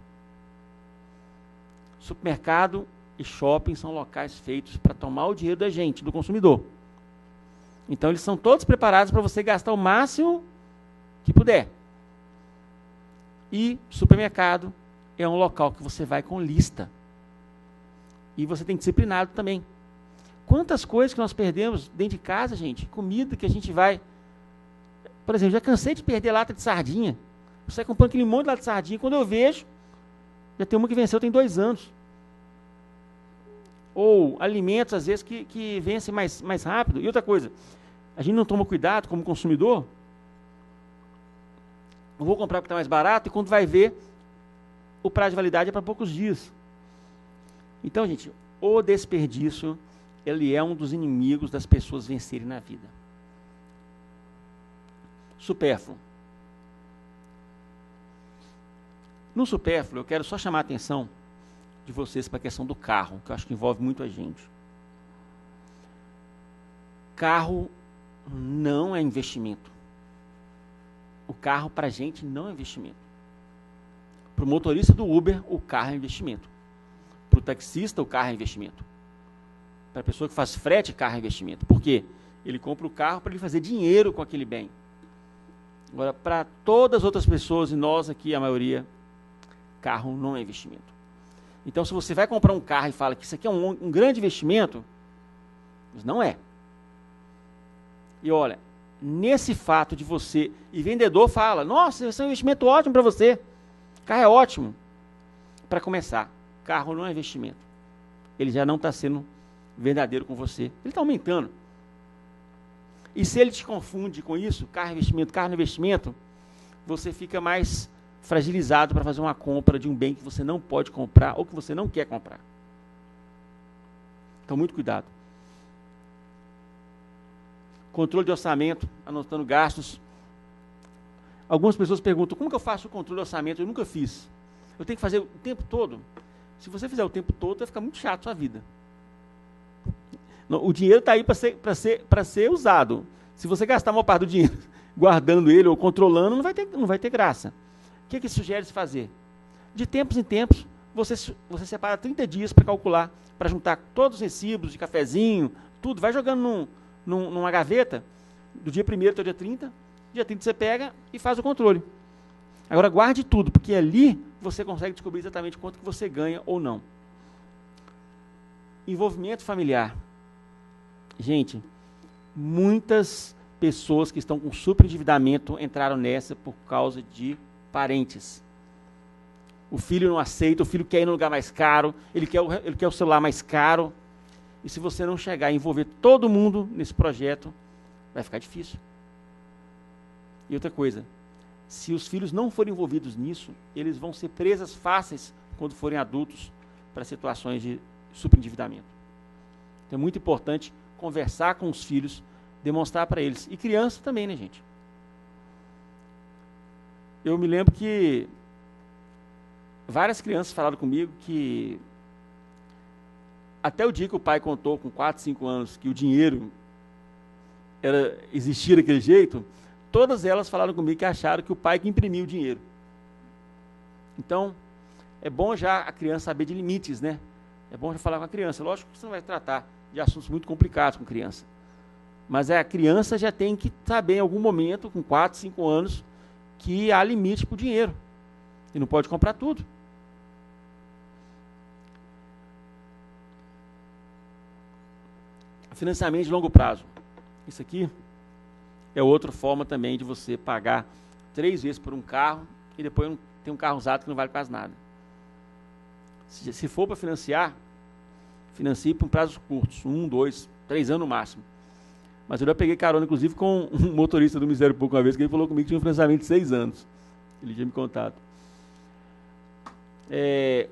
Supermercado e shopping são locais feitos para tomar o dinheiro da gente, do consumidor. Então, eles são todos preparados para você gastar o máximo que puder. E supermercado é um local que você vai com lista. E você tem disciplinado também. Quantas coisas que nós perdemos dentro de casa, gente? Comida que a gente vai... Por exemplo, já cansei de perder lata de sardinha. Você vai comprando aquele monte de lata de sardinha. Quando eu vejo, já tem uma que venceu tem 2 anos. Ou alimentos, às vezes, que vencem mais rápido. E outra coisa, a gente não toma cuidado como consumidor. Eu vou comprar porque está mais barato e quando vai ver, o prazo de validade é para poucos dias. Então, gente, o desperdício, ele é um dos inimigos das pessoas vencerem na vida. Supérfluo. No supérfluo, eu quero só chamar a atenção de vocês para a questão do carro, que eu acho que envolve muito a gente. Carro não é investimento. O carro, para a gente, não é investimento. Para o motorista do Uber, o carro é investimento. Para o taxista, o carro é investimento. Para a pessoa que faz frete, carro é investimento. Por quê? Ele compra o carro para ele fazer dinheiro com aquele bem. Agora, para todas as outras pessoas, e nós aqui, a maioria, carro não é investimento. Então, se você vai comprar um carro e fala que isso aqui é um grande investimento, mas não é. E olha, nesse fato de você... E vendedor fala, nossa, esse é um investimento ótimo para você. Carro é ótimo. Para começar, carro não é investimento. Ele já não está sendo verdadeiro com você. Ele está aumentando. E se ele te confunde com isso, carro não é investimento, você fica mais fragilizado para fazer uma compra de um bem que você não pode comprar ou que você não quer comprar. Então, muito cuidado. Controle de orçamento, anotando gastos. Algumas pessoas perguntam, como que eu faço o controle de orçamento? Eu nunca fiz. Eu tenho que fazer o tempo todo? Se você fizer o tempo todo, vai ficar muito chato a sua vida. O dinheiro está aí para ser usado. Se você gastar a maior parte do dinheiro guardando ele ou controlando, não vai ter graça. O que sugere-se fazer? De tempos em tempos, você separa 30 dias para calcular, para juntar todos os recibos de cafezinho, tudo, vai jogando numa gaveta, do dia 1º até o dia 30, dia 30 você pega e faz o controle. Agora guarde tudo, porque ali você consegue descobrir exatamente quanto que você ganha ou não. Envolvimento familiar. Gente, muitas pessoas que estão com superendividamento entraram nessa por causa de parentes. O filho não aceita, o filho quer ir no lugar mais caro, ele quer o celular mais caro. E se você não chegar e envolver todo mundo nesse projeto, vai ficar difícil. E outra coisa, se os filhos não forem envolvidos nisso, eles vão ser presas fáceis quando forem adultos para situações de superendividamento. Então é muito importante conversar com os filhos, demonstrar para eles. E criança também, né, gente? Eu me lembro que várias crianças falaram comigo que até o dia que o pai contou, com 4, 5 anos, que o dinheiro existia daquele jeito, todas elas falaram comigo que acharam que o pai que imprimiu o dinheiro. Então, é bom já a criança saber de limites, né? É bom já falar com a criança. Lógico que você não vai tratar de assuntos muito complicados com criança. Mas a criança já tem que saber em algum momento, com 4, 5 anos, que há limite para o dinheiro. E não pode comprar tudo. Financiamento de longo prazo. Isso aqui é outra forma também de você pagar 3 vezes por um carro e depois tem um carro usado que não vale quase nada. Se for para financiar, financie por prazos curtos, 1, 2, 3 anos no máximo. Mas eu já peguei carona, inclusive, com um motorista do Ministério Público uma vez, que ele falou comigo que tinha um financiamento de 6 anos. Ele tinha me contado.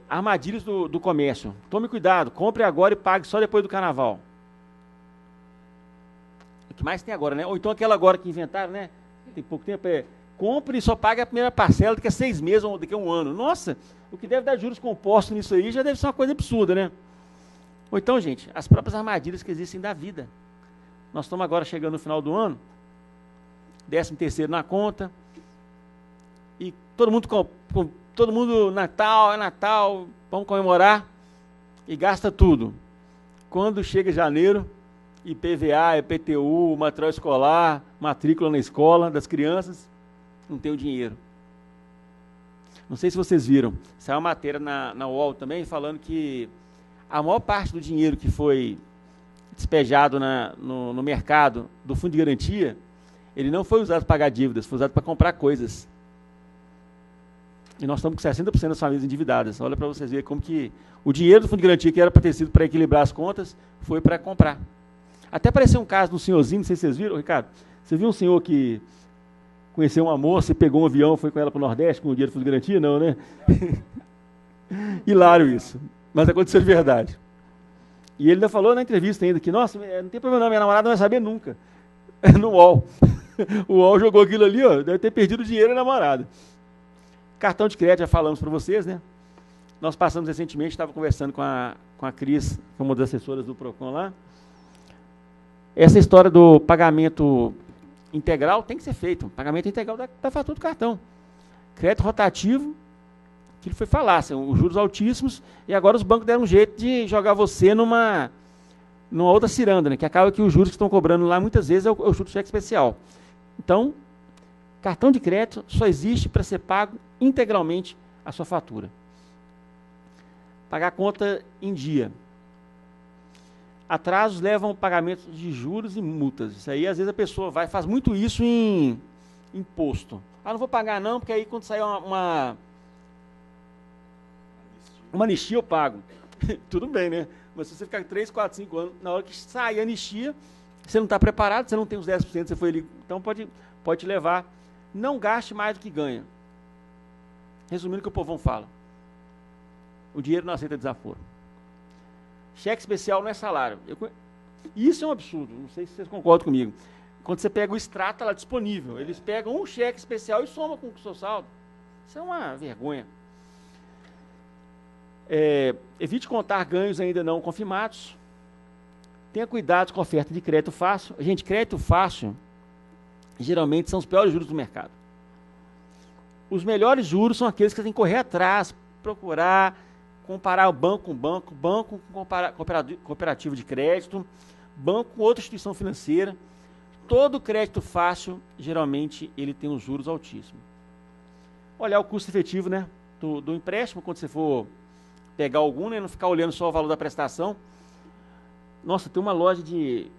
Armadilhas do comércio. Tome cuidado, compre agora e pague só depois do carnaval. O que mais tem agora, né? Ou então aquela agora que inventaram, né? Tem pouco tempo, compre e só pague a primeira parcela daqui a 6 meses ou daqui a 1 ano. Nossa, o que deve dar juros compostos nisso aí já deve ser uma coisa absurda, né? Ou então, gente, as próprias armadilhas que existem da vida. Nós estamos agora chegando no final do ano, 13º na conta, e todo mundo, Natal, vamos comemorar, e gasta tudo. Quando chega janeiro, IPVA, IPTU, material escolar, matrícula na escola das crianças, não tem o dinheiro. Não sei se vocês viram, saiu uma matéria na UOL também, falando que a maior parte do dinheiro que foi despejado no mercado do fundo de garantia, ele não foi usado para pagar dívidas, foi usado para comprar coisas. E nós estamos com 60% das famílias endividadas. Olha para vocês verem como que o dinheiro do fundo de garantia, que era para ter sido para equilibrar as contas, foi para comprar. Até apareceu um caso de um senhorzinho, não sei se vocês viram, Ricardo, você viu um senhor que conheceu uma moça e pegou um avião, foi com ela para o Nordeste com o dinheiro do fundo de garantia? Não, né? Hilário isso, mas aconteceu de verdade. E ele ainda falou na entrevista ainda que, nossa, não tem problema não, minha namorada não vai saber nunca. No UOL. O UOL jogou aquilo ali, ó, deve ter perdido o dinheiro e a namorada. Cartão de crédito, já falamos para vocês, né? Nós passamos recentemente, estava conversando com a Cris, que é uma das assessoras do PROCON lá. Essa história do pagamento integral tem que ser feito. Pagamento integral da fatura do cartão. Crédito rotativo, que ele foi falar, assim, os juros altíssimos, e agora os bancos deram um jeito de jogar você numa outra ciranda, né? Que acaba que os juros que estão cobrando lá, muitas vezes, é o juro do cheque especial. Então, cartão de crédito só existe para ser pago integralmente a sua fatura. Pagar a conta em dia. Atrasos levam ao pagamento de juros e multas. Isso aí, às vezes, a pessoa faz muito isso em imposto. Ah, não vou pagar não, porque aí quando sair uma anistia eu pago. Tudo bem, né? Mas se você ficar 3, 4, 5 anos, na hora que sair a anistia, você não está preparado, você não tem os 10%, você foi ali. Então pode te levar. Não gaste mais do que ganha. Resumindo o que o povão fala. O dinheiro não aceita desaforo. Cheque especial não é salário. Isso é um absurdo, não sei se vocês concordam comigo. Quando você pega o extrato, está lá disponível. Eles pegam um cheque especial e somam com o seu saldo. Isso é uma vergonha. Evite contar ganhos ainda não confirmados. Tenha cuidado com a oferta de crédito fácil. Gente, crédito fácil, geralmente, são os piores juros do mercado. Os melhores juros são aqueles que você tem que correr atrás, procurar, comparar o banco com banco, banco com cooperativo de crédito, banco com outra instituição financeira. Todo crédito fácil, geralmente, ele tem uns juros altíssimos. Olhar o custo efetivo, né, do empréstimo, quando você for pegar algum, né, não ficar olhando só o valor da prestação. Nossa, tem uma loja de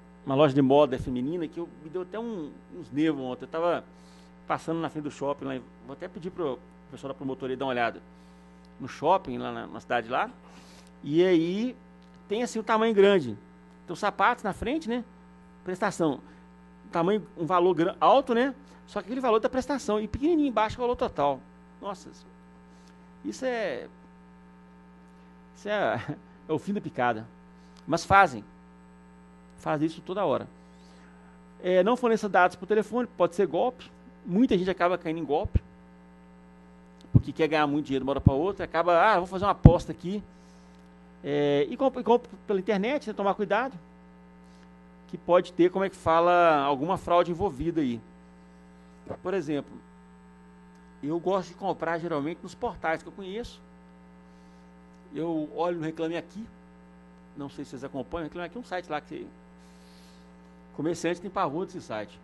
moda feminina que me deu até uns nervos ontem. Eu estava passando na frente do shopping, lá, vou até pedir para o pessoal da promotoria dar uma olhada no shopping, lá na cidade lá, e aí tem assim um tamanho grande. Tem os sapatos na frente, né? Prestação. Tamanho, um valor alto, né? Só que aquele valor da prestação, e pequenininho embaixo o valor total. Nossa, isso é o fim da picada. Mas fazem isso toda hora. Não forneça dados por telefone, pode ser golpe. Muita gente acaba caindo em golpe, porque quer ganhar muito dinheiro de uma hora para outra, acaba, vou fazer uma aposta aqui, e compra pela internet, né, tomar cuidado, que pode ter, como é que fala, alguma fraude envolvida aí. Por exemplo, eu gosto de comprar geralmente nos portais que eu conheço. Eu olho no Reclame Aqui, não sei se vocês acompanham, Reclame Aqui é um site lá que comerciante tem pavor desse site.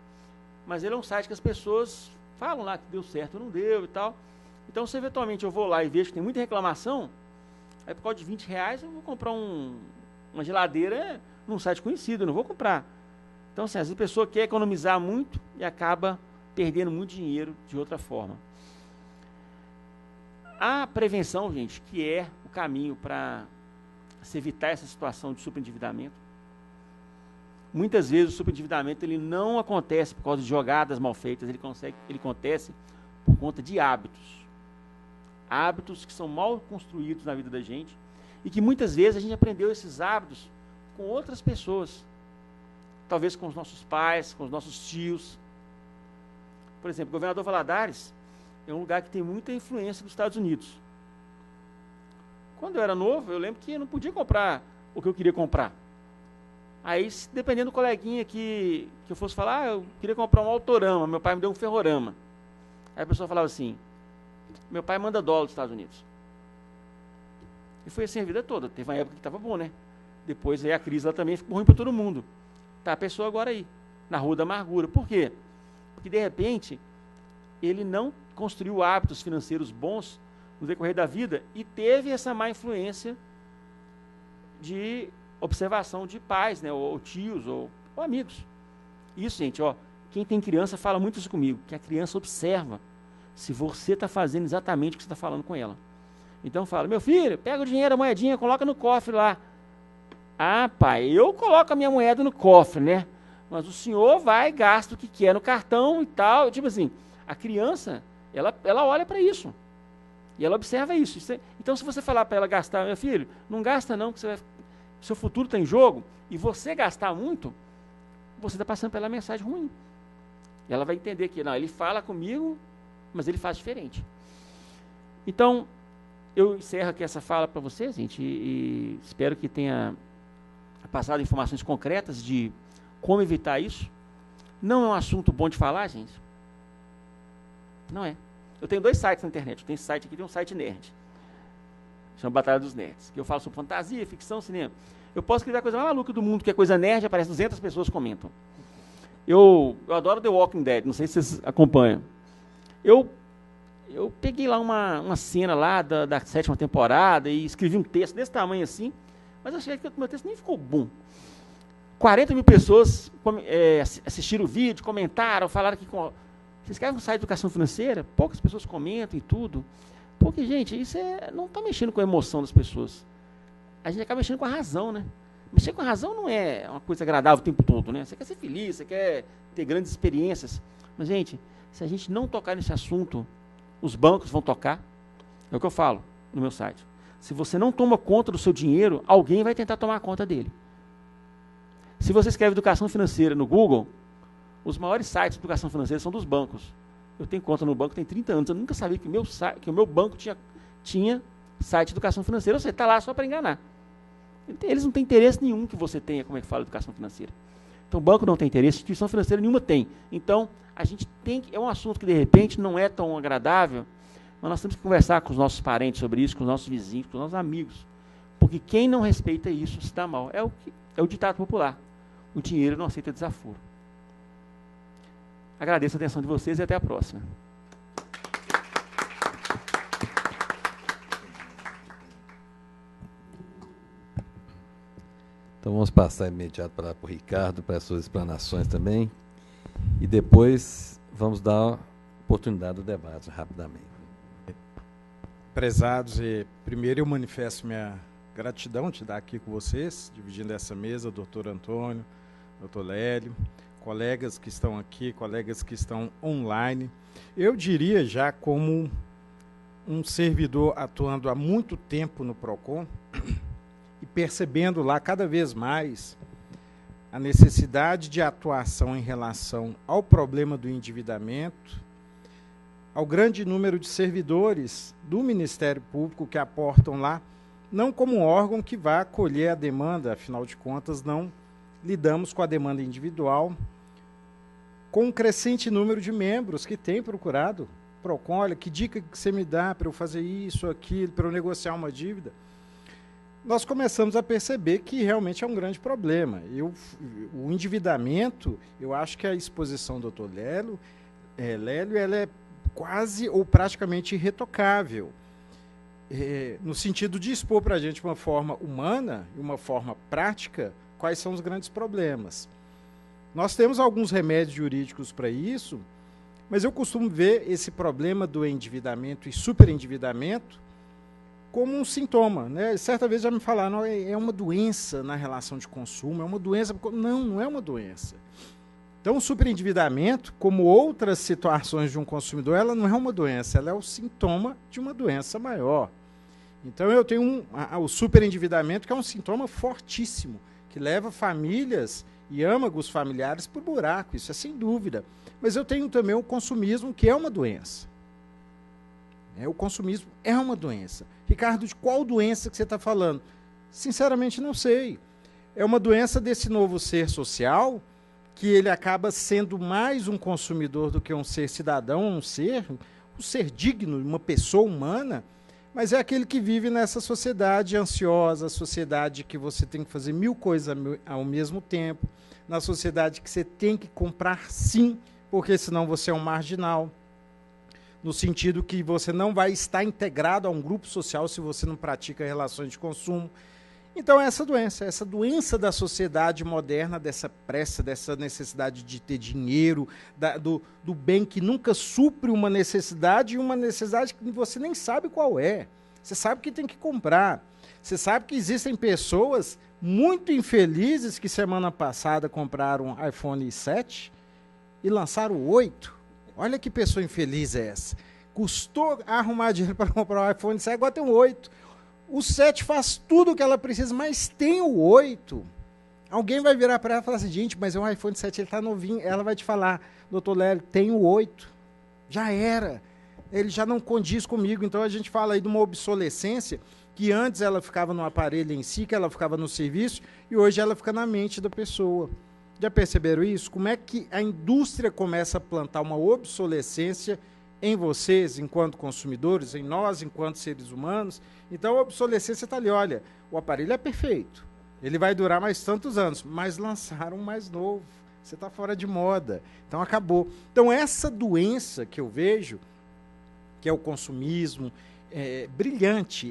Mas ele é um site que as pessoas falam lá que deu certo ou não deu e tal. Então, se eventualmente eu vou lá e vejo que tem muita reclamação, aí por causa de R$20 eu vou comprar uma geladeira num site conhecido, eu não vou comprar. Então, assim, às vezes a pessoa quer economizar muito e acaba perdendo muito dinheiro de outra forma. A prevenção, gente, que é o caminho para se evitar essa situação de superendividamento. Muitas vezes o superendividamento ele não acontece por causa de jogadas mal feitas, ele acontece por conta de hábitos. Hábitos que são mal construídos na vida da gente e que muitas vezes a gente aprendeu esses hábitos com outras pessoas. Talvez com os nossos pais, com os nossos tios. Por exemplo, o Governador Valadares é um lugar que tem muita influência dos Estados Unidos. Quando eu era novo, eu lembro que eu não podia comprar o que eu queria comprar. Aí, dependendo do coleguinha que eu fosse falar, eu queria comprar um Autorama, meu pai me deu um Ferrorama. Aí a pessoa falava assim, meu pai manda dólar dos Estados Unidos. E foi assim a vida toda. Teve uma época que estava bom, né? Depois aí a crise lá também ficou ruim para todo mundo. Tá a pessoa agora aí, na rua da amargura. Por quê? Porque, de repente, ele não construiu hábitos financeiros bons no decorrer da vida e teve essa má influência de observação de pais, né, ou tios, ou amigos. Isso, gente, quem tem criança fala muito isso comigo, que a criança observa se você está fazendo exatamente o que você está falando com ela. Então fala, meu filho, pega o dinheiro, a moedinha, coloca no cofre lá. Ah, pai, eu coloco a minha moeda no cofre, né? Mas o senhor vai, gasta o que quer no cartão e tal. Tipo assim, a criança, ela olha para isso. E ela observa isso. Então, se você falar para ela gastar, meu filho, não gasta não, porque seu futuro está em jogo, e você gastar muito, você está passando pela mensagem ruim. E ela vai entender que, não, ele fala comigo, mas ele faz diferente. Então, eu encerro aqui essa fala para vocês, gente, e espero que tenha passado informações concretas de como evitar isso. Não é um assunto bom de falar, gente. Não é. Eu tenho 2 sites na internet. Eu tenho esse site aqui, tem um site nerd. Chama Batalha dos Nerds. Que eu falo sobre fantasia, ficção, cinema. Eu posso escrever a coisa mais maluca do mundo, que é coisa nerd, aparece 200 pessoas comentam. Eu adoro The Walking Dead, não sei se vocês acompanham. Eu peguei lá uma cena lá da 7ª temporada e escrevi um texto desse tamanho assim, mas eu achei que o meu texto nem ficou bom. 40 mil pessoas assistiram o vídeo, comentaram, falaram que você escreve um site de educação financeira, poucas pessoas comentam e tudo. Porque, gente, isso não está mexendo com a emoção das pessoas. A gente acaba mexendo com a razão, né? Mexer com a razão não é uma coisa agradável o tempo todo, né? Você quer ser feliz, você quer ter grandes experiências. Mas, gente, se a gente não tocar nesse assunto, os bancos vão tocar. É o que eu falo no meu site. Se você não toma conta do seu dinheiro, alguém vai tentar tomar conta dele. Se você escreve educação financeira no Google, os maiores sites de educação financeira são dos bancos. Eu tenho conta no banco tem 30 anos, eu nunca sabia que o meu banco tinha site de educação financeira. Você está lá só para enganar. Eles não têm interesse nenhum que você tenha, como é que fala, educação financeira. Então, o banco não tem interesse, instituição financeira nenhuma tem. Então, a gente tem que... É um assunto que, de repente, não é tão agradável, mas nós temos que conversar com os nossos parentes sobre isso, com os nossos vizinhos, com os nossos amigos. Porque quem não respeita isso se dá mal. É o ditado popular. O dinheiro não aceita desaforo. Agradeço a atenção de vocês e até a próxima. Então vamos passar imediato para o Ricardo, para as suas explanações também. E depois vamos dar oportunidade do debate rapidamente. Prezados, primeiro eu manifesto minha gratidão de estar aqui com vocês, dividindo essa mesa, doutor Antônio, doutor Lélio, colegas que estão aqui, colegas que estão online. Eu diria já como um servidor atuando há muito tempo no PROCON, e percebendo lá cada vez mais a necessidade de atuação em relação ao problema do endividamento, ao grande número de servidores do Ministério Público que aportam lá, não como um órgão que vai acolher a demanda, afinal de contas, não lidamos com a demanda individual, com um crescente número de membros que têm procurado PROCON, olha, que dica que você me dá para eu fazer isso, aquilo, para eu negociar uma dívida? Nós começamos a perceber que realmente é um grande problema. O endividamento, eu acho que a exposição do Dr. Lélio, ela é quase ou praticamente irretocável, no sentido de expor para a gente uma forma humana e uma forma prática quais são os grandes problemas. Nós temos alguns remédios jurídicos para isso, mas eu costumo ver esse problema do endividamento e superendividamento como um sintoma, né? Certa vez já me falaram, é uma doença na relação de consumo, é uma doença. Não é uma doença. Então, o superendividamento, como outras situações de um consumidor, ela não é uma doença, ela é o sintoma de uma doença maior. Então, eu tenho o superendividamento, que é um sintoma fortíssimo, que leva famílias e âmagos familiares para o buraco, isso é sem dúvida. Mas eu tenho também o consumismo, que é uma doença. O consumismo é uma doença. Ricardo, de qual doença que você está falando? Sinceramente, não sei. É uma doença desse novo ser social, que ele acaba sendo mais um consumidor do que um ser cidadão, um ser digno, uma pessoa humana, mas é aquele que vive nessa sociedade ansiosa, sociedade que você tem que fazer 1000 coisas ao mesmo tempo, na sociedade que você tem que comprar sim, porque senão você é um marginal, no sentido que você não vai estar integrado a um grupo social se você não pratica relações de consumo. Então, essa doença da sociedade moderna, dessa pressa, dessa necessidade de ter dinheiro, do bem que nunca supre uma necessidade, e uma necessidade que você nem sabe qual é. Você sabe que tem que comprar. Você sabe que existem pessoas muito infelizes que semana passada compraram um iPhone 7 e lançaram o 8. Olha que pessoa infeliz é essa. Custou arrumar dinheiro para comprar um iPhone 7, agora tem um 8. O 7 faz tudo o que ela precisa, mas tem o 8. Alguém vai virar para ela e falar assim, gente, mas o iPhone 7 ele está novinho. Ela vai te falar, doutor Lélio, tem o 8. Já era. Ele já não condiz comigo. Então a gente fala aí de uma obsolescência que antes ela ficava no aparelho em si, que ela ficava no serviço, e hoje ela fica na mente da pessoa. Já perceberam isso? Como é que a indústria começa a plantar uma obsolescência em vocês, enquanto consumidores, em nós, enquanto seres humanos? Então, a obsolescência está ali, olha, o aparelho é perfeito, ele vai durar mais tantos anos, mas lançaram um mais novo, você está fora de moda, então acabou. Então, essa doença que eu vejo, que é o consumismo, brilhante,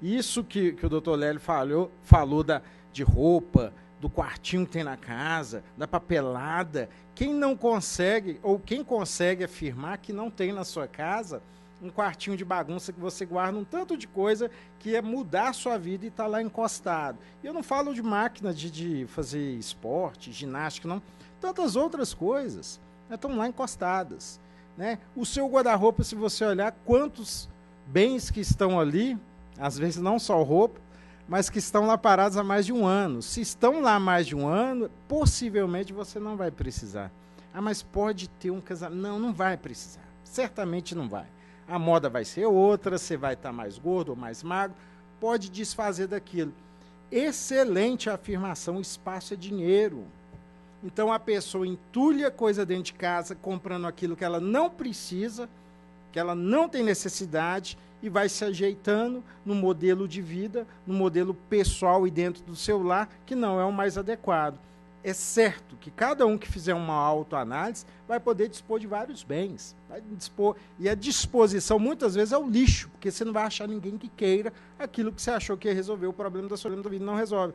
isso que o doutor Lélio falou de roupa, do quartinho que tem na casa, da papelada. Quem não consegue, ou quem consegue afirmar que não tem na sua casa um quartinho de bagunça que você guarda um tanto de coisa que é mudar a sua vida e está lá encostado. E eu não falo de máquina de fazer esporte, ginástica, não. Tantas outras coisas estão lá encostadas, né? O seu guarda-roupa, se você olhar quantos bens que estão ali, às vezes não só roupa, mas que estão lá parados há mais de um ano. Se estão lá há mais de um ano, possivelmente você não vai precisar. Ah, mas pode ter um casamento. Não, não vai precisar. Certamente não vai. A moda vai ser outra, você vai estar mais gordo ou mais magro, pode desfazer daquilo. excelente afirmação, espaço é dinheiro. Então a pessoa entulha coisa dentro de casa, comprando aquilo que ela não precisa, que ela não tem necessidade, e vai se ajeitando no modelo de vida, no modelo pessoal e dentro do seu lar, que não é o mais adequado. É certo que cada um que fizer uma autoanálise vai poder dispor de vários bens. Vai dispor, e a disposição, muitas vezes, é o lixo, porque você não vai achar ninguém que queira aquilo que você achou que ia resolver o problema da sua vida, não resolve.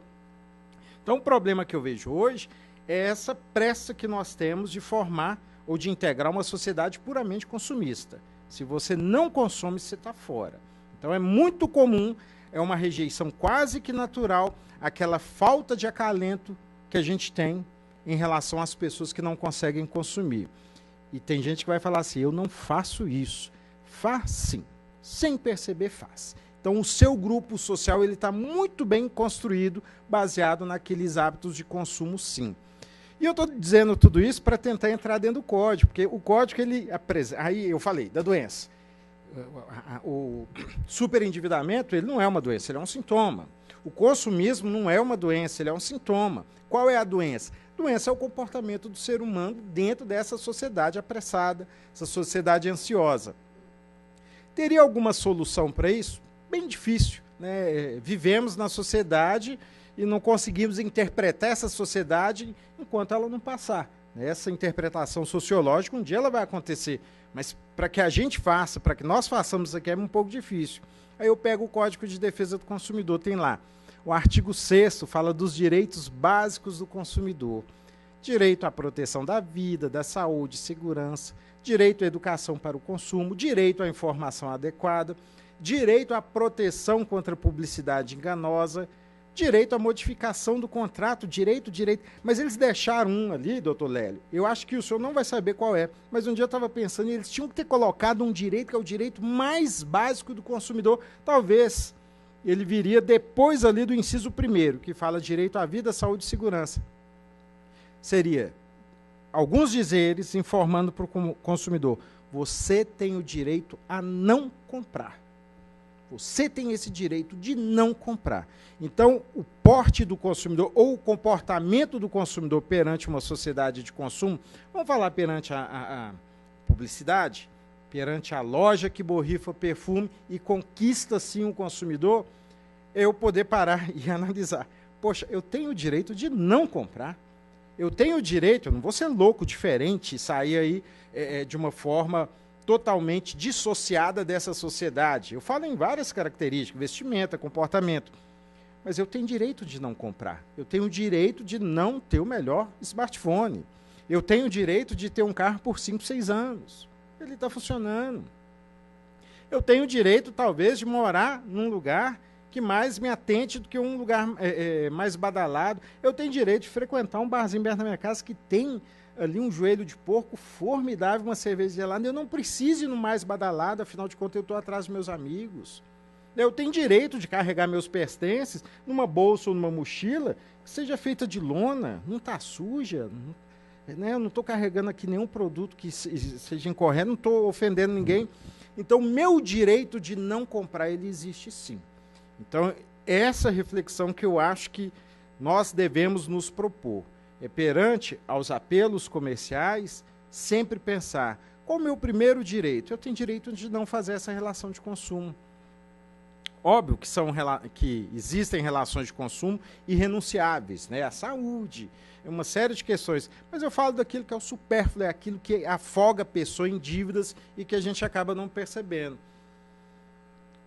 Então, o problema que eu vejo hoje é essa pressa que nós temos de formar ou de integrar uma sociedade puramente consumista. Se você não consome, você está fora. Então, é muito comum, é uma rejeição quase que natural, aquela falta de acalento que a gente tem em relação às pessoas que não conseguem consumir. E tem gente que vai falar assim, eu não faço isso. Faz sim, sem perceber faz. Então o seu grupo social está muito bem construído, baseado naqueles hábitos de consumo sim. E eu estou dizendo tudo isso para tentar entrar dentro do código, porque o código, ele apresenta... Aí eu falei da doença. O superendividamento, ele não é uma doença, ele é um sintoma. O consumismo não é uma doença, ele é um sintoma. Qual é a doença? Doença é o comportamento do ser humano dentro dessa sociedade apressada, essa sociedade ansiosa. Teria alguma solução para isso? Bem difícil, né? Vivemos na sociedade e não conseguimos interpretar essa sociedade enquanto ela não passar. Essa interpretação sociológica, um dia ela vai acontecer, mas para que a gente faça, para que nós façamos isso aqui, é um pouco difícil. Aí eu pego o Código de Defesa do Consumidor, tem lá. O artigo 6º fala dos direitos básicos do consumidor. Direito à proteção da vida, da saúde, segurança, direito à educação para o consumo, direito à informação adequada, direito à proteção contra a publicidade enganosa, direito à modificação do contrato, direito. Mas eles deixaram um ali, doutor Lélio, eu acho que o senhor não vai saber qual é, mas um dia eu estava pensando, eles tinham que ter colocado um direito que é o direito mais básico do consumidor, talvez ele viria depois ali do inciso 1º, que fala direito à vida, saúde e segurança. Seria alguns dizeres informando para o consumidor, você tem o direito a não comprar. Você tem esse direito de não comprar. Então, o porte do consumidor ou o comportamento do consumidor perante uma sociedade de consumo, vamos falar perante a publicidade, perante a loja que borrifa perfume e conquista, sim, o consumidor, eu poder parar e analisar. Poxa, eu tenho o direito de não comprar. Eu tenho o direito, eu não vou ser louco, diferente, sair aí de uma forma totalmente dissociada dessa sociedade. Eu falo em várias características, vestimenta, comportamento. Mas eu tenho direito de não comprar. Eu tenho o direito de não ter o melhor smartphone. Eu tenho o direito de ter um carro por 5, 6 anos. Ele está funcionando. Eu tenho o direito, talvez, de morar num lugar que mais me atende do que um lugar mais badalado. Eu tenho direito de frequentar um barzinho perto da minha casa que tem ali um joelho de porco formidável, uma cerveja gelada. Eu não preciso ir no mais badalado, afinal de contas eu estou atrás dos meus amigos. Eu tenho direito de carregar meus pertences numa bolsa ou numa mochila que seja feita de lona, não está suja, né? Eu não estou carregando aqui nenhum produto que seja incorreto, não estou ofendendo ninguém. Então, meu direito de não comprar, ele existe sim. Então, essa reflexão que eu acho que nós devemos nos propor. É perante aos apelos comerciais, sempre pensar, qual é o meu primeiro direito? Eu tenho direito de não fazer essa relação de consumo. Óbvio que existem relações de consumo irrenunciáveis, né? A saúde, uma série de questões. Mas eu falo daquilo que é o supérfluo, é aquilo que afoga a pessoa em dívidas e que a gente acaba não percebendo.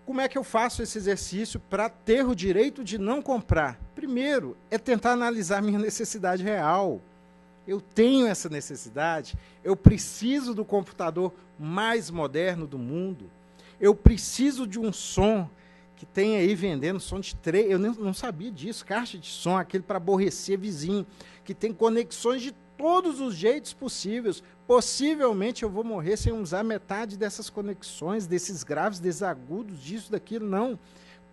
Como é que eu faço esse exercício para ter o direito de não comprar? Primeiro, é tentar analisar minha necessidade real. Eu tenho essa necessidade, eu preciso do computador mais moderno do mundo, eu preciso de um som que tem aí vendendo som de 3, eu não sabia disso, caixa de som, aquele para aborrecer vizinho, que tem conexões de todos os jeitos possíveis. Possivelmente eu vou morrer sem usar metade dessas conexões, desses graves, desses agudos, disso, daquilo, não.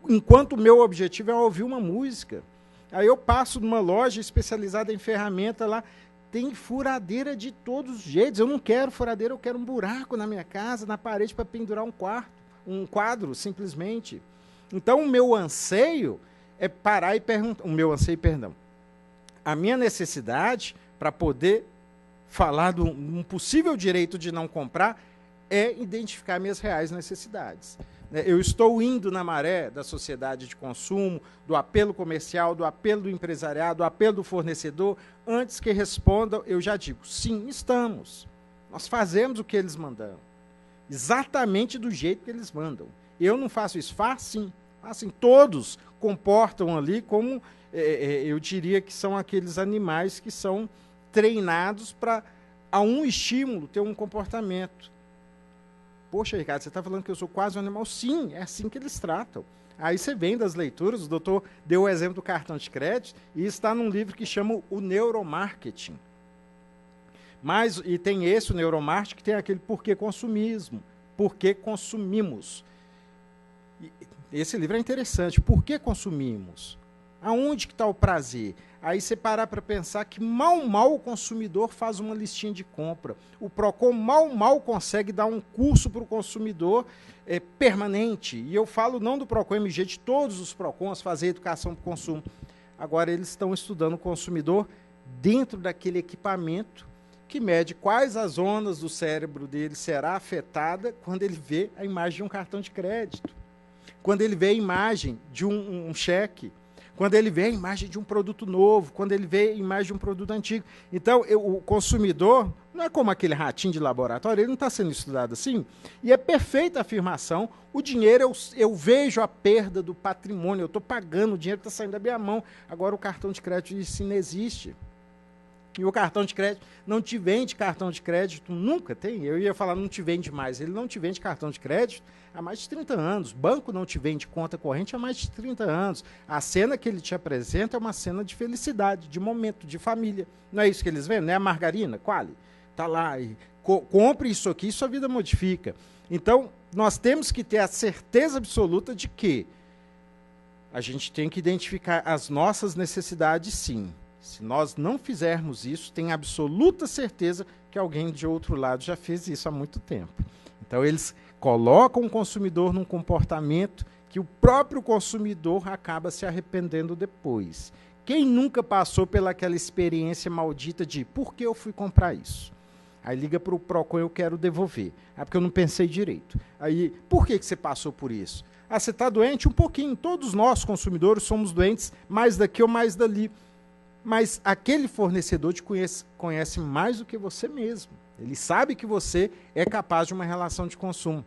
Enquanto o meu objetivo é ouvir uma música. Aí eu passo numa loja especializada em ferramenta lá, tem furadeira de todos os jeitos. Eu não quero furadeira, eu quero um buraco na minha casa, na parede, para pendurar um quadro, simplesmente. Então, o meu anseio é parar e perguntar, o meu anseio, perdão. A minha necessidade para poder falar de um possível direito de não comprar é identificar minhas reais necessidades. Eu estou indo na maré da sociedade de consumo, do apelo comercial, do apelo do empresariado, do apelo do fornecedor. Antes que respondam, eu já digo, sim, estamos. Nós fazemos o que eles mandam. Exatamente do jeito que eles mandam. Eu não faço isso, sim. Assim, todos comportam ali como, eu diria que são aqueles animais que são treinados para, a um estímulo, ter um comportamento. Poxa, Ricardo, você está falando que eu sou quase um animal? Sim, é assim que eles tratam. Aí você vem das leituras, o doutor deu o exemplo do cartão de crédito, e está num livro que chama o Neuromarketing. E tem esse, o Neuromarketing, que tem aquele porquê consumismo, porquê consumimos. Esse livro é interessante. Por que consumimos? Aonde que está o prazer? Aí você parar para pensar que mal o consumidor faz uma listinha de compra. O PROCON mal consegue dar um curso para o consumidor permanente. E eu falo não do PROCON MG, de todos os PROCONs, fazer educação para o consumo. Agora eles estão estudando o consumidor dentro daquele equipamento que mede quais as zonas do cérebro dele será afetada quando ele vê a imagem de um cartão de crédito, quando ele vê a imagem de um cheque, quando ele vê a imagem de um produto novo, quando ele vê a imagem de um produto antigo. Então, o consumidor não é como aquele ratinho de laboratório, ele não está sendo estudado assim. E é perfeita a afirmação, o dinheiro, eu vejo a perda do patrimônio, eu estou pagando, o dinheiro está saindo da minha mão. Agora, o cartão de crédito, isso não existe. E o cartão de crédito não te vende cartão de crédito, nunca tem. Eu ia falar, não te vende mais. Ele não te vende cartão de crédito há mais de 30 anos. Banco não te vende conta corrente há mais de 30 anos. A cena que ele te apresenta é uma cena de felicidade, de momento, de família. Não é isso que eles vendem? Não é a margarina? Quali? Está lá. Compre isso aqui e sua vida modifica. Então, nós temos que ter a certeza absoluta de que a gente tem que identificar as nossas necessidades, sim. Se nós não fizermos isso, tem absoluta certeza que alguém de outro lado já fez isso há muito tempo. Então, eles colocam o consumidor num comportamento que o próprio consumidor acaba se arrependendo depois. Quem nunca passou pelaquela experiência maldita de por que eu fui comprar isso? Aí liga para o PROCON, eu quero devolver. Ah, porque eu não pensei direito. Aí, por que você passou por isso? Ah, você está doente? Um pouquinho. Todos nós, consumidores, somos doentes, mais daqui ou mais dali. Mas aquele fornecedor te conhece mais do que você mesmo. Ele sabe que você é capaz de uma relação de consumo.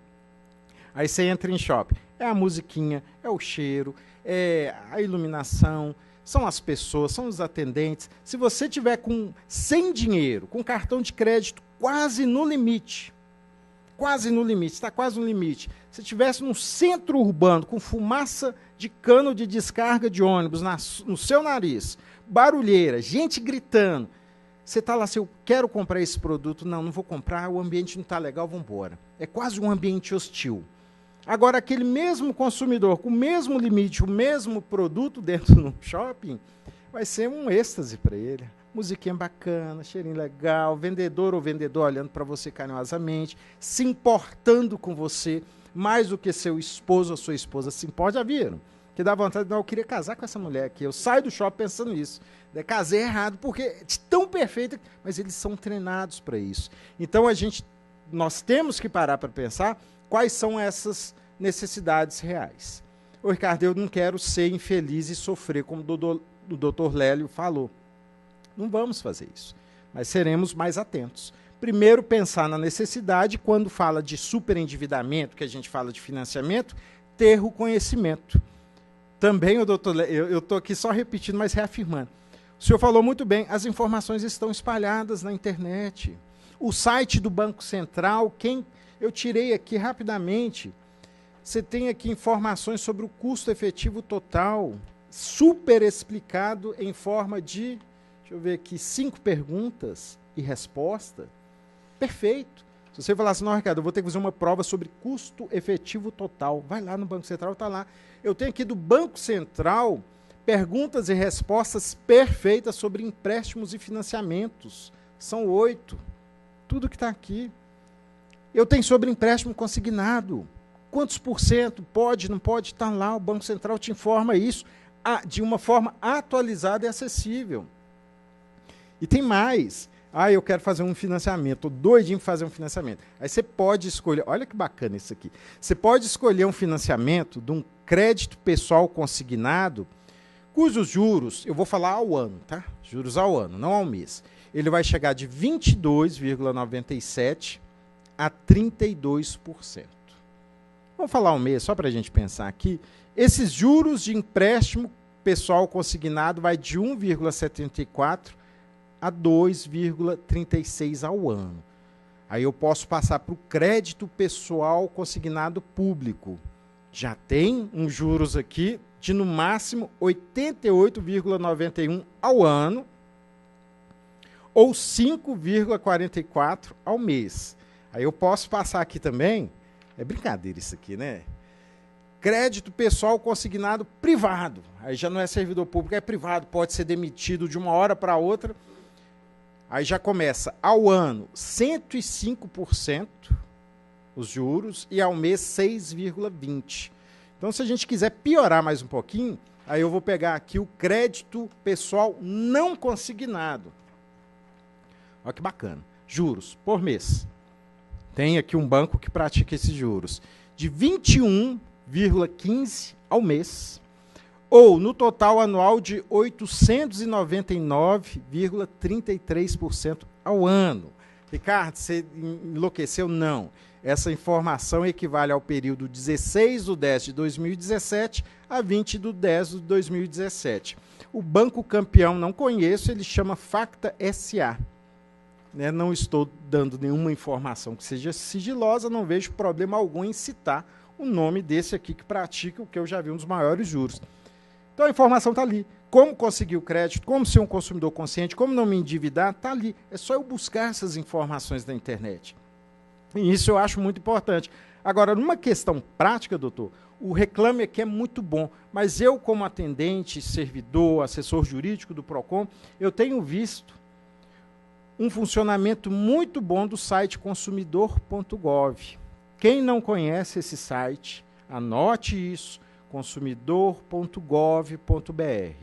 Aí você entra em shopping. É a musiquinha, é o cheiro, é a iluminação, são as pessoas, são os atendentes. Se você tiver sem dinheiro, com cartão de crédito quase no limite, está quase no limite. Se estivesse num centro urbano com fumaça de cano de descarga de ônibus no seu nariz, barulheira, gente gritando, você está lá, eu quero comprar esse produto, não vou comprar, o ambiente não está legal, vamos embora. É quase um ambiente hostil. Agora, aquele mesmo consumidor, com o mesmo limite, o mesmo produto dentro do shopping, vai ser um êxtase para ele. Musiquinha bacana, cheirinho legal, vendedor ou vendedor olhando para você carinhosamente, se importando com você, mais do que seu esposo ou sua esposa se importa, já viram? Que dá vontade de, não, eu queria casar com essa mulher aqui. Eu saio do shopping pensando nisso. Casei errado, porque é tão perfeita, mas eles são treinados para isso. Então, nós temos que parar para pensar quais são essas necessidades reais. Ô, Ricardo, eu não quero ser infeliz e sofrer, como o doutor Lélio falou. Não vamos fazer isso, mas seremos mais atentos. Primeiro, pensar na necessidade, quando fala de superendividamento, que a gente fala de financiamento, ter o conhecimento. Também, doutor, eu estou aqui só repetindo, mas reafirmando. O senhor falou muito bem, as informações estão espalhadas na internet. O site do Banco Central, eu tirei aqui rapidamente, você tem aqui informações sobre o custo efetivo total, super explicado em forma de, deixa eu ver aqui, 5 perguntas e resposta. Perfeito. Se você falar assim, não, Ricardo, eu vou ter que fazer uma prova sobre custo efetivo total. Vai lá no Banco Central, está lá. Eu tenho aqui do Banco Central perguntas e respostas perfeitas sobre empréstimos e financiamentos. São 8. Tudo que está aqui. Eu tenho sobre empréstimo consignado. Quantos por cento pode, não pode, está lá. O Banco Central te informa isso. de uma forma atualizada e acessível. E tem mais. Eu quero fazer um financiamento, estou doidinho para fazer um financiamento. Aí você pode escolher, olha que bacana isso aqui. Você pode escolher um financiamento de um crédito pessoal consignado, cujos juros, eu vou falar ao ano, tá? Juros ao ano, não ao mês. Ele vai chegar de 22,97% a 32%. Vamos falar ao mês, só para a gente pensar aqui. Esses juros de empréstimo pessoal consignado vai de 1,74% a 2,36% ao ano. Aí eu posso passar para o crédito pessoal consignado público. Já tem uns juros aqui de, no máximo, 88,91% ao ano ou 5,44% ao mês. Aí eu posso passar aqui também, é brincadeira isso aqui, né? Crédito pessoal consignado privado. Aí já não é servidor público, é privado, pode ser demitido de uma hora para outra. Aí já começa ao ano 105% os juros e ao mês 6,20%. Então, se a gente quiser piorar mais um pouquinho, aí eu vou pegar aqui o crédito pessoal não consignado. Olha que bacana. Juros por mês. Tem aqui um banco que pratica esses juros. De 21,15% ao mês, ou no total anual de 899,33% ao ano. Ricardo, você enlouqueceu? Não. Essa informação equivale ao período 16/10/2017 a 20/10/2017. O banco campeão não conheço, ele chama Facta SA. Não estou dando nenhuma informação que seja sigilosa, não vejo problema algum em citar o nome desse aqui que pratica o que eu já vi, um dos maiores juros. Então a informação está ali. Como conseguir o crédito, como ser um consumidor consciente, como não me endividar, está ali. É só eu buscar essas informações na internet. E isso eu acho muito importante. Agora, numa questão prática, doutor, o Reclame Aqui é muito bom, mas eu, como atendente, servidor, assessor jurídico do PROCON, eu tenho visto um funcionamento muito bom do site consumidor.gov. Quem não conhece esse site, anote isso, consumidor.gov.br.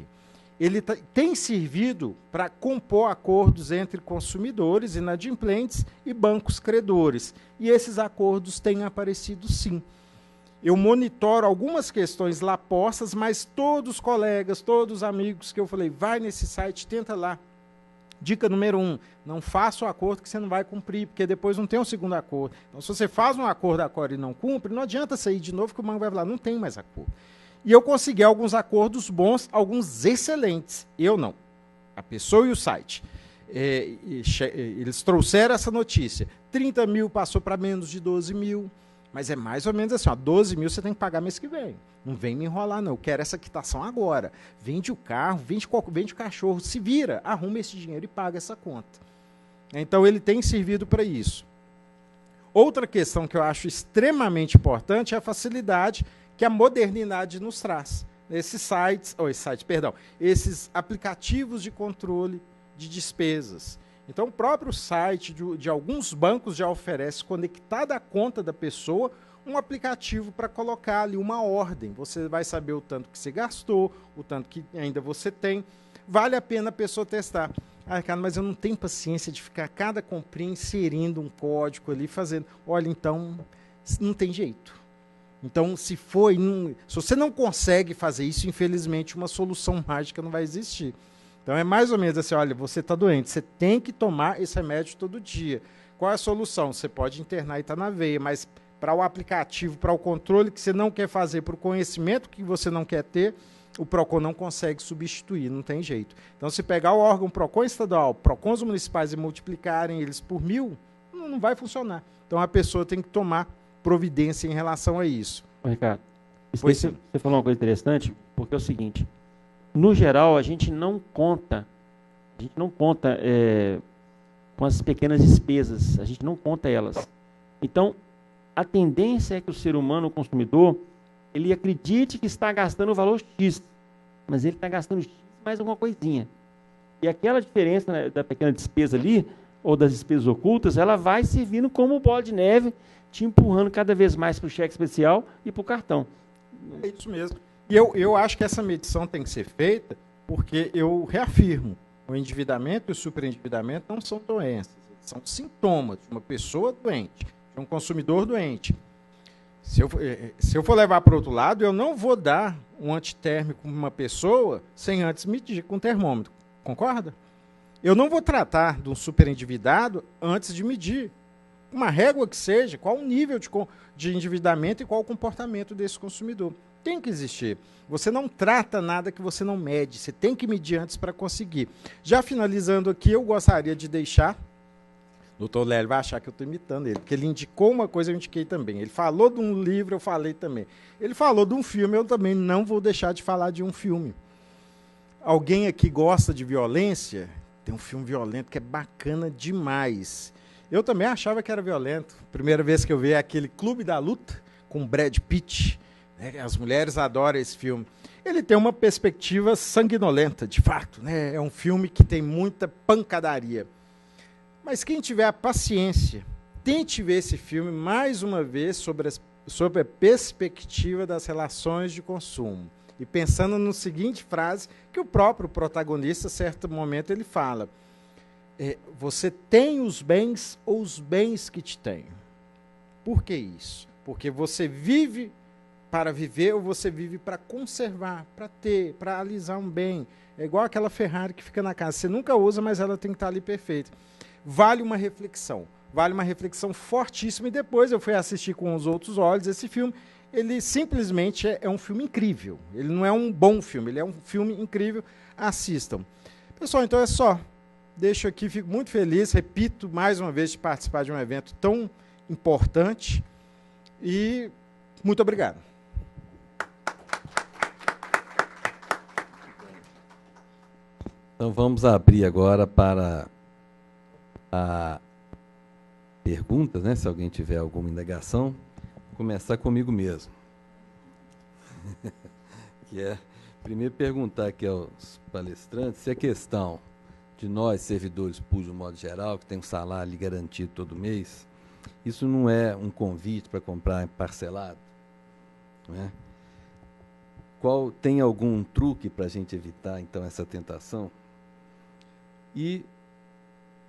Ele tem servido para compor acordos entre consumidores inadimplentes e bancos credores. E esses acordos têm aparecido sim. Eu monitoro algumas questões lá postas, mas todos os colegas, todos os amigos que eu falei, vai nesse site, tenta lá. Dica número 1, não faça o acordo que você não vai cumprir, porque depois não tem um segundo acordo. Então, se você faz um acordo agora e não cumpre, não adianta sair de novo que o banco vai falar, não tem mais acordo. E eu consegui alguns acordos bons, alguns excelentes. Eu não. A pessoa e o site. Eles trouxeram essa notícia. 30 mil passou para menos de 12 mil. Mas é mais ou menos assim, 12 mil você tem que pagar mês que vem. Não vem me enrolar, não. Eu quero essa quitação agora. Vende o carro, vende o cachorro, se vira, arruma esse dinheiro e paga essa conta. Então, ele tem servido para isso. Outra questão que eu acho extremamente importante é a facilidade que a modernidade nos traz. Esses aplicativos de controle de despesas. Então, o próprio site de alguns bancos já oferece, conectado à conta da pessoa, um aplicativo para colocar ali uma ordem. Você vai saber o tanto que você gastou, o tanto que ainda você tem. Vale a pena a pessoa testar. Cara, mas eu não tenho paciência de ficar cada comprinha inserindo um código ali, fazendo. Olha, então, não tem jeito. Então, se você não consegue fazer isso, infelizmente, uma solução mágica não vai existir. Então, é mais ou menos assim, olha, você está doente, você tem que tomar esse remédio todo dia. Qual é a solução? Você pode internar e está na veia, mas para o aplicativo, para o controle que você não quer fazer, para o conhecimento que você não quer ter, o PROCON não consegue substituir, não tem jeito. Então, se pegar o órgão PROCON estadual, PROCONs municipais e multiplicarem eles por 1.000, não vai funcionar. Então, a pessoa tem que tomar providência em relação a isso. Ricardo, você falou uma coisa interessante, porque é o seguinte, no geral, a gente não conta com as pequenas despesas, a gente não conta elas. Então, a tendência é que o ser humano, o consumidor, ele acredite que está gastando o valor X, mas ele está gastando X mais alguma coisinha. E aquela diferença, né, da pequena despesa ali, ou das despesas ocultas, ela vai servindo como bola de neve, te empurrando cada vez mais para o cheque especial e para o cartão. É isso mesmo. E eu acho que essa medição tem que ser feita porque eu reafirmo, o endividamento e o superendividamento não são doenças, são sintomas de uma pessoa doente, de um consumidor doente. Se eu for levar para o outro lado, eu não vou dar um antitérmico para uma pessoa sem antes medir com termômetro. Concorda? Eu não vou tratar de um superendividado antes de medir. Uma régua que seja, qual o nível de endividamento e qual o comportamento desse consumidor. Tem que existir. Você não trata nada que você não mede. Você tem que medir antes para conseguir. Já finalizando aqui, eu gostaria de deixar... O doutor Lélio vai achar que eu estou imitando ele, porque ele indicou uma coisa, eu indiquei também. Ele falou de um livro, eu falei também. Ele falou de um filme, eu também não vou deixar de falar de um filme. Alguém aqui gosta de violência? Tem um filme violento que é bacana demais. Eu também achava que era violento. Primeira vez que eu vi é aquele Clube da Luta, com Brad Pitt. Né? As mulheres adoram esse filme. Ele tem uma perspectiva sanguinolenta, de fato. Né? É um filme que tem muita pancadaria. Mas quem tiver a paciência, tente ver esse filme mais uma vez sobre a perspectiva das relações de consumo. E pensando na seguinte frase, que o próprio protagonista, a certo momento, ele fala: você tem os bens ou os bens que te têm? Por que isso? Porque você vive para viver ou você vive para conservar, para ter, para alisar um bem. É igual aquela Ferrari que fica na casa. Você nunca usa, mas ela tem que estar ali perfeita. Vale uma reflexão fortíssima. E depois eu fui assistir com os outros olhos esse filme. Ele simplesmente é um filme incrível. Ele não é um bom filme, ele é um filme incrível. Assistam. Pessoal, então é só. Deixo aqui, fico muito feliz, repito mais uma vez, de participar de um evento tão importante. E muito obrigado. Então vamos abrir agora para a perguntas, né? Se alguém tiver alguma indagação, vou começar comigo mesmo. Que é, primeiro perguntar aqui aos palestrantes se a questão de nós, servidores públicos, de modo geral, que tem um salário ali garantido todo mês, isso não é um convite para comprar parcelado? Não é? Tem algum truque para a gente evitar, então, essa tentação? E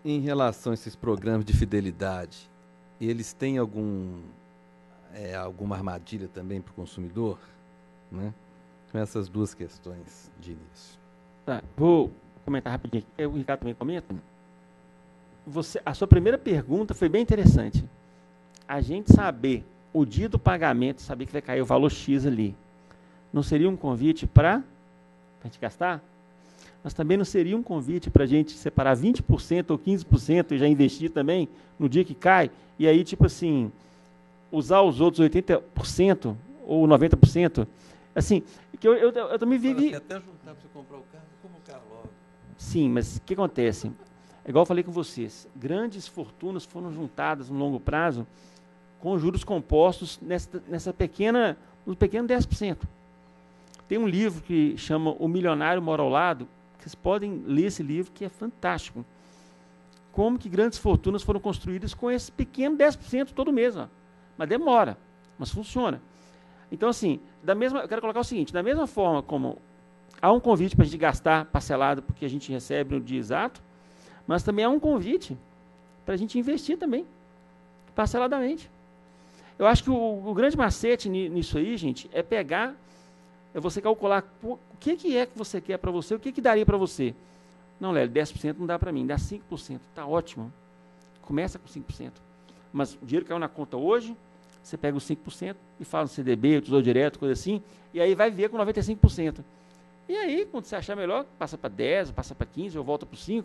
em relação a esses programas de fidelidade, eles têm alguma armadilha também para o consumidor? Né? Com essas duas questões de início. Tá, vou comentar rapidinho aqui. O Ricardo também comenta. A sua primeira pergunta foi bem interessante. A gente saber o dia do pagamento, saber que vai cair o valor X ali, não seria um convite para a gente gastar? Mas também não seria um convite para a gente separar 20% ou 15% e já investir também no dia que cai, e aí, tipo assim, usar os outros 80% ou 90%, assim, que eu também vivi... Até juntar para você comprar o carro, como o carro logo. Sim, mas o que acontece? É igual eu falei com vocês, grandes fortunas foram juntadas no longo prazo com juros compostos no pequeno 10%. Tem um livro que chama O Milionário Mora ao Lado, que vocês podem ler esse livro, que é fantástico. Como que grandes fortunas foram construídas com esse pequeno 10% todo mês. Ó. Mas demora, mas funciona. Então, assim, eu quero colocar o seguinte, da mesma forma como há um convite para a gente gastar parcelado porque a gente recebe no dia exato, mas também há um convite para a gente investir também, parceladamente. Eu acho que o grande macete nisso aí, gente, é você calcular o que é que você quer para você, o que daria para você. Não, Lélio, 10% não dá para mim, dá 5%, está ótimo. Começa com 5%. Mas o dinheiro caiu na conta hoje, você pega os 5% e faz um CDB, Tesouro Direto, coisa assim, e aí vai ver com 95%. E aí, quando você achar melhor, passa para 10%, passa para 15%, ou volta para 5%,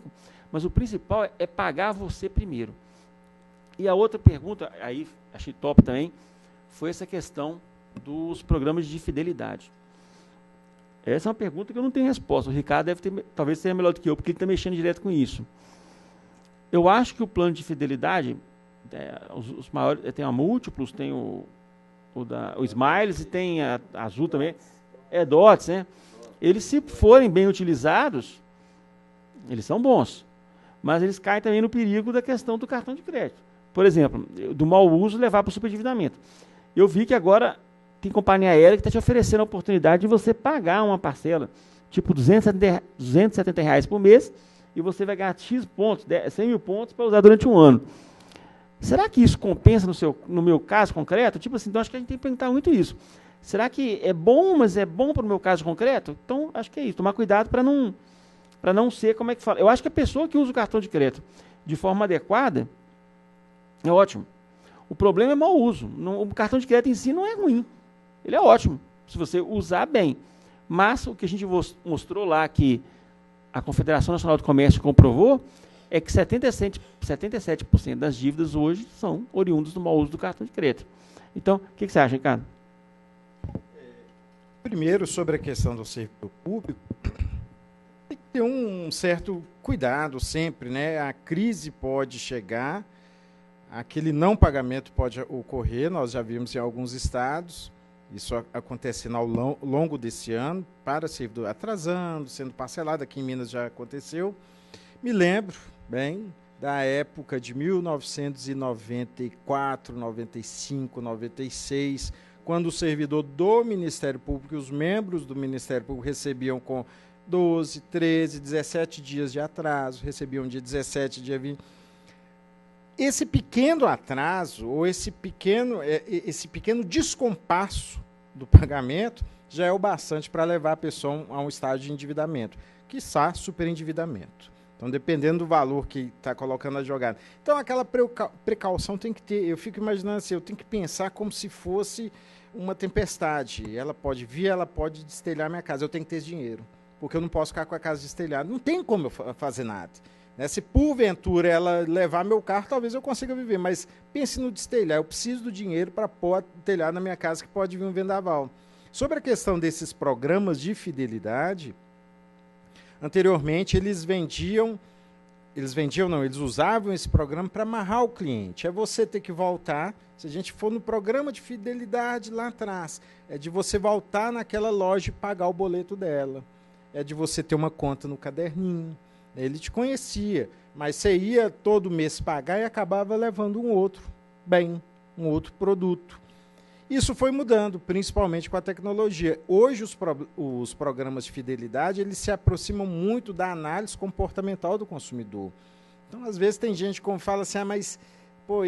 mas o principal é pagar você primeiro. E a outra pergunta, aí achei top também, foi essa questão dos programas de fidelidade. Essa é uma pergunta que eu não tenho resposta. O Ricardo talvez seja melhor do que eu, porque ele está mexendo direto com isso. Eu acho que o plano de fidelidade, os maiores, tem a Múltiplos, tem o Smiles e tem a Azul também, DOTS, né? Eles, se forem bem utilizados, eles são bons. Mas eles caem também no perigo da questão do cartão de crédito. Por exemplo, do mau uso levar para o superendividamento. Eu vi que agora tem companhia aérea que está te oferecendo a oportunidade de você pagar uma parcela, tipo R$ 270 por mês, e você vai ganhar X pontos, 100 mil pontos para usar durante um ano. Será que isso compensa no meu caso concreto? Tipo assim, então acho que a gente tem que perguntar muito isso. Será que é bom, mas é bom para o meu caso concreto? Então, acho que é isso. Tomar cuidado para não ser, como é que fala? Eu acho que a pessoa que usa o cartão de crédito de forma adequada é ótimo. O problema é mau uso. O cartão de crédito em si não é ruim. Ele é ótimo, se você usar bem. Mas o que a gente mostrou lá, que a Confederação Nacional do Comércio comprovou, é que 77% das dívidas hoje são oriundas do mau uso do cartão de crédito. Então, o que você acha, Ricardo? Primeiro, sobre a questão do servidor público, tem que ter um certo cuidado sempre, né? A crise pode chegar, aquele não pagamento pode ocorrer, nós já vimos em alguns estados, isso acontecendo ao longo desse ano, para servidor atrasando, sendo parcelado, aqui em Minas já aconteceu. Me lembro bem da época de 1994, 95, 96, quando o servidor do Ministério Público e os membros do Ministério Público recebiam com 12, 13, 17 dias de atraso, recebiam dia 17, dia 20. Esse pequeno atraso, ou esse pequeno descompasso do pagamento, já é o bastante para levar a pessoa a um estágio de endividamento, quiçá superendividamento. Então, dependendo do valor que está colocando a jogada. Então, aquela precaução tem que ter. Eu fico imaginando assim, eu tenho que pensar como se fosse uma tempestade. Ela pode vir, ela pode destelhar minha casa. Eu tenho que ter esse dinheiro, porque eu não posso ficar com a casa destelhada. Não tem como eu fazer nada. Né? Se, porventura, ela levar meu carro, talvez eu consiga viver. Mas pense no destelhar. Eu preciso do dinheiro para pôr telhar na minha casa, que pode vir um vendaval. Sobre a questão desses programas de fidelidade, anteriormente, eles usavam esse programa para amarrar o cliente. É você ter que voltar, se a gente for no programa de fidelidade lá atrás, é de você voltar naquela loja e pagar o boleto dela. É de você ter uma conta no caderninho. Ele te conhecia, mas você ia todo mês pagar e acabava levando um outro bem, um outro produto. Isso foi mudando, principalmente com a tecnologia. Hoje, os programas de fidelidade, eles se aproximam muito da análise comportamental do consumidor. Então, às vezes, tem gente que fala assim, mas pô,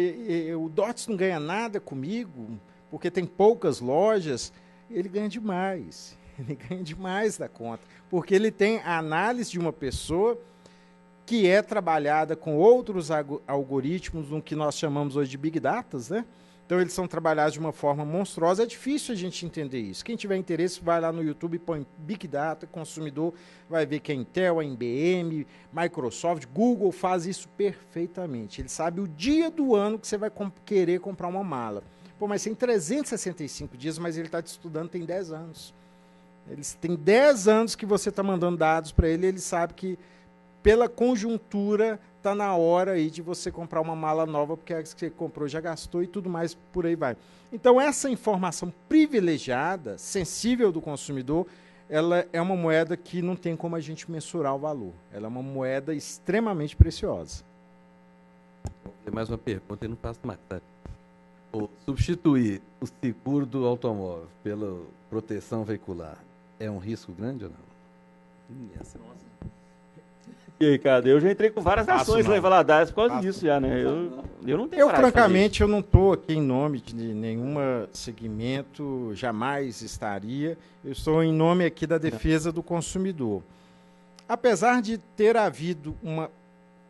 o DOTS não ganha nada comigo, porque tem poucas lojas. Ele ganha demais. Ele ganha demais da conta, porque ele tem a análise de uma pessoa que é trabalhada com outros algoritmos, no que nós chamamos hoje de Big Data, né? Então, eles são trabalhados de uma forma monstruosa. É difícil a gente entender isso. Quem tiver interesse, vai lá no YouTube e põe Big Data, consumidor, vai ver que a Intel, a IBM, Microsoft, Google faz isso perfeitamente. Ele sabe o dia do ano que você vai querer comprar uma mala. Pô, mas tem 365 dias, mas ele está te estudando tem 10 anos. Tem 10 anos que você está mandando dados para ele, ele sabe que, pela conjuntura, está na hora aí de você comprar uma mala nova, porque a que você comprou já gastou e tudo mais, por aí vai. Então, essa informação privilegiada, sensível do consumidor, ela é uma moeda que não tem como a gente mensurar o valor. Ela é uma moeda extremamente preciosa. Tem mais uma pergunta e não passa mais. Tá? Substituir o seguro do automóvel pela proteção veicular é um risco grande ou não? E aí, Ricardo, eu já entrei com várias ações lá em Valadares por causa disso já, né? Eu não tenho Eu, francamente, eu não estou aqui em nome de nenhum segmento, jamais estaria. Eu estou em nome aqui da defesa do consumidor. Apesar de ter havido uma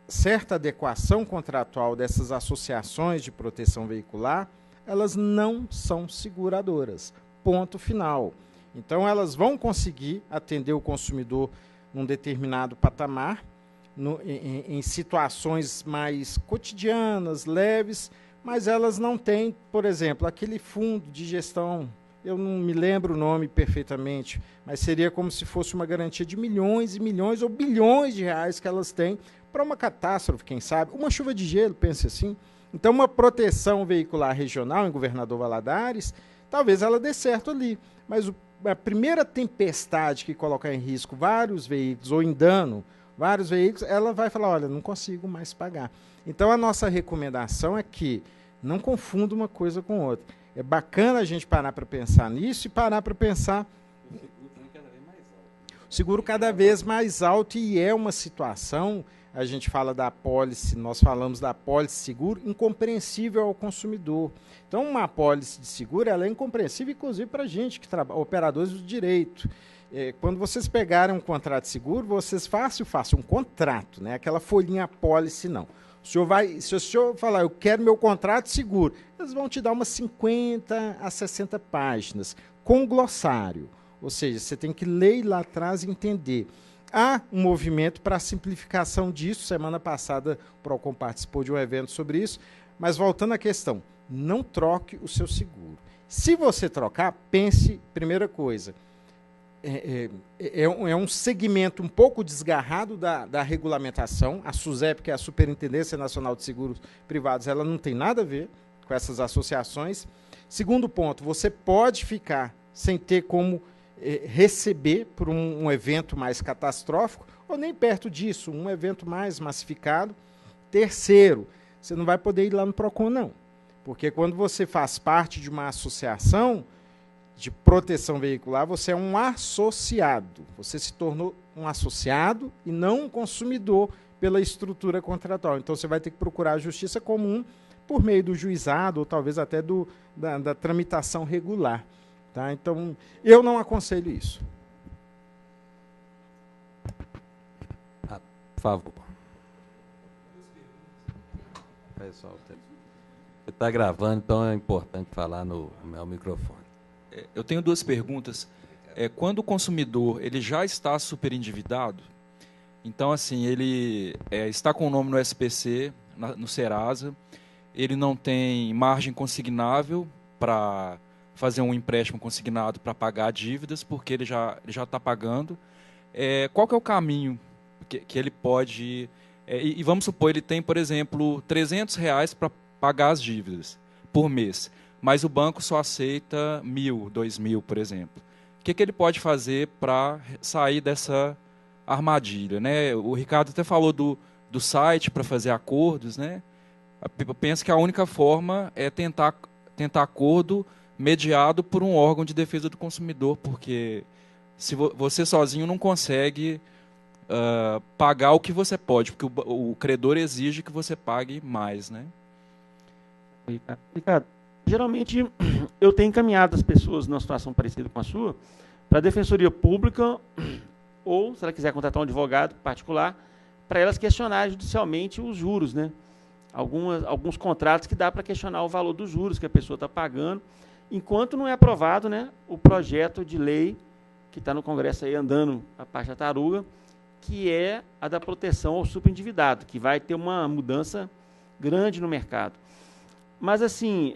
certa adequação contratual dessas associações de proteção veicular, elas não são seguradoras. Ponto final. Então, elas vão conseguir atender o consumidor num determinado patamar, em situações mais cotidianas, leves, mas elas não têm, por exemplo, aquele fundo de gestão, eu não me lembro o nome perfeitamente, mas seria como se fosse uma garantia de milhões e milhões ou bilhões de reais que elas têm para uma catástrofe, quem sabe, uma chuva de gelo, pense assim. Então, uma proteção veicular regional em Governador Valadares, talvez ela dê certo ali, mas a primeira tempestade que colocar em risco vários veículos ou em dano vários veículos, ela vai falar, olha, não consigo mais pagar. Então, a nossa recomendação é que não confunda uma coisa com outra. É bacana a gente parar para pensar nisso e parar para pensar o seguro cada vez mais alto, e é uma situação, a gente fala da apólice, nós falamos da apólice seguro, incompreensível ao consumidor. Então, uma apólice de seguro, ela é incompreensível, inclusive, para a gente, que trabalha, operadores do direito. Quando vocês pegarem um contrato de seguro, vocês façam um contrato, né? Aquela folhinha apólice, não. Se o senhor falar, eu quero meu contrato de seguro, eles vão te dar umas 50 a 60 páginas, com glossário. Ou seja, você tem que ler lá atrás e entender. Há um movimento para a simplificação disso. Semana passada o Procon participou de um evento sobre isso. Mas voltando à questão, não troque o seu seguro. Se você trocar, pense, primeira coisa, é um segmento um pouco desgarrado da regulamentação. A SUSEP, que é a Superintendência Nacional de Seguros Privados, ela não tem nada a ver com essas associações. Segundo ponto, você pode ficar sem ter como receber por um evento mais catastrófico, ou nem perto disso, um evento mais massificado. Terceiro, você não vai poder ir lá no Procon, não. Porque quando você faz parte de uma associação de proteção veicular, você é um associado. Você se tornou um associado e não um consumidor pela estrutura contratual. Então, você vai ter que procurar a justiça comum por meio do juizado, ou talvez até da tramitação regular. Tá? Então, eu não aconselho isso. Por favor. Pessoal, você está gravando, então é importante falar no meu microfone. Eu tenho duas perguntas. Quando o consumidor ele já está superendividado, então assim ele está com o nome no SPC, no Serasa, ele não tem margem consignável para fazer um empréstimo consignado para pagar dívidas, porque ele já está pagando. Qual que é o caminho que ele pode... E vamos supor, ele tem, por exemplo, R$300 para pagar as dívidas por mês, mas o banco só aceita 1.000, 2.000, por exemplo. O que ele pode fazer para sair dessa armadilha, né? O Ricardo até falou do site para fazer acordos, né? Eu penso que a única forma é tentar acordo mediado por um órgão de defesa do consumidor, porque se você sozinho não consegue pagar o que você pode, porque o credor exige que você pague mais, né? Ricardo, geralmente eu tenho encaminhado as pessoas numa situação parecida com a sua para a Defensoria Pública, ou, se ela quiser contratar um advogado particular, para elas questionarem judicialmente os juros, né? Alguns contratos que dá para questionar o valor dos juros que a pessoa está pagando, enquanto não é aprovado, né, o projeto de lei que está no Congresso aí andando a parte da taruga, que é a da proteção ao superendividado, que vai ter uma mudança grande no mercado. Mas, assim,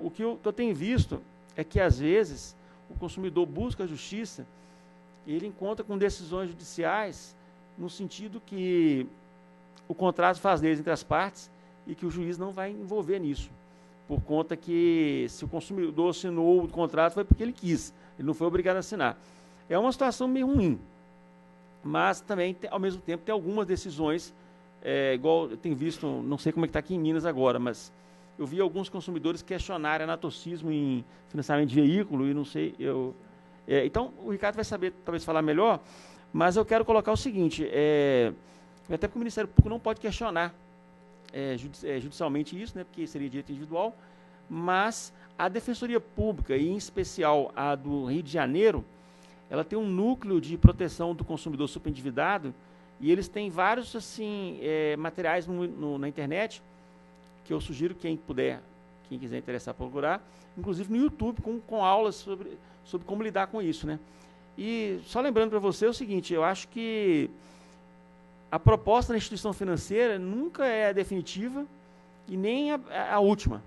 o que eu tenho visto é que, às vezes, o consumidor busca a justiça e ele encontra com decisões judiciais no sentido que o contrato faz leis entre as partes e que o juiz não vai envolver nisso, por conta que, se o consumidor assinou o contrato, foi porque ele quis, ele não foi obrigado a assinar. É uma situação meio ruim, mas também, ao mesmo tempo, tem algumas decisões, igual eu tenho visto, não sei como é que está aqui em Minas agora, mas eu vi alguns consumidores questionarem anatocismo em financiamento de veículo, e não sei, então o Ricardo vai saber, talvez, falar melhor, mas eu quero colocar o seguinte, até porque o Ministério Público não pode questionar judicialmente isso, né, porque seria direito individual, mas a Defensoria Pública, e em especial a do Rio de Janeiro, ela tem um núcleo de proteção do consumidor superendividado, e eles têm vários assim, materiais na internet, que eu sugiro quem quiser interessar, procurar, inclusive no YouTube, com aulas sobre como lidar com isso, né? E só lembrando para você o seguinte, eu acho que a proposta da instituição financeira nunca é a definitiva e nem a última.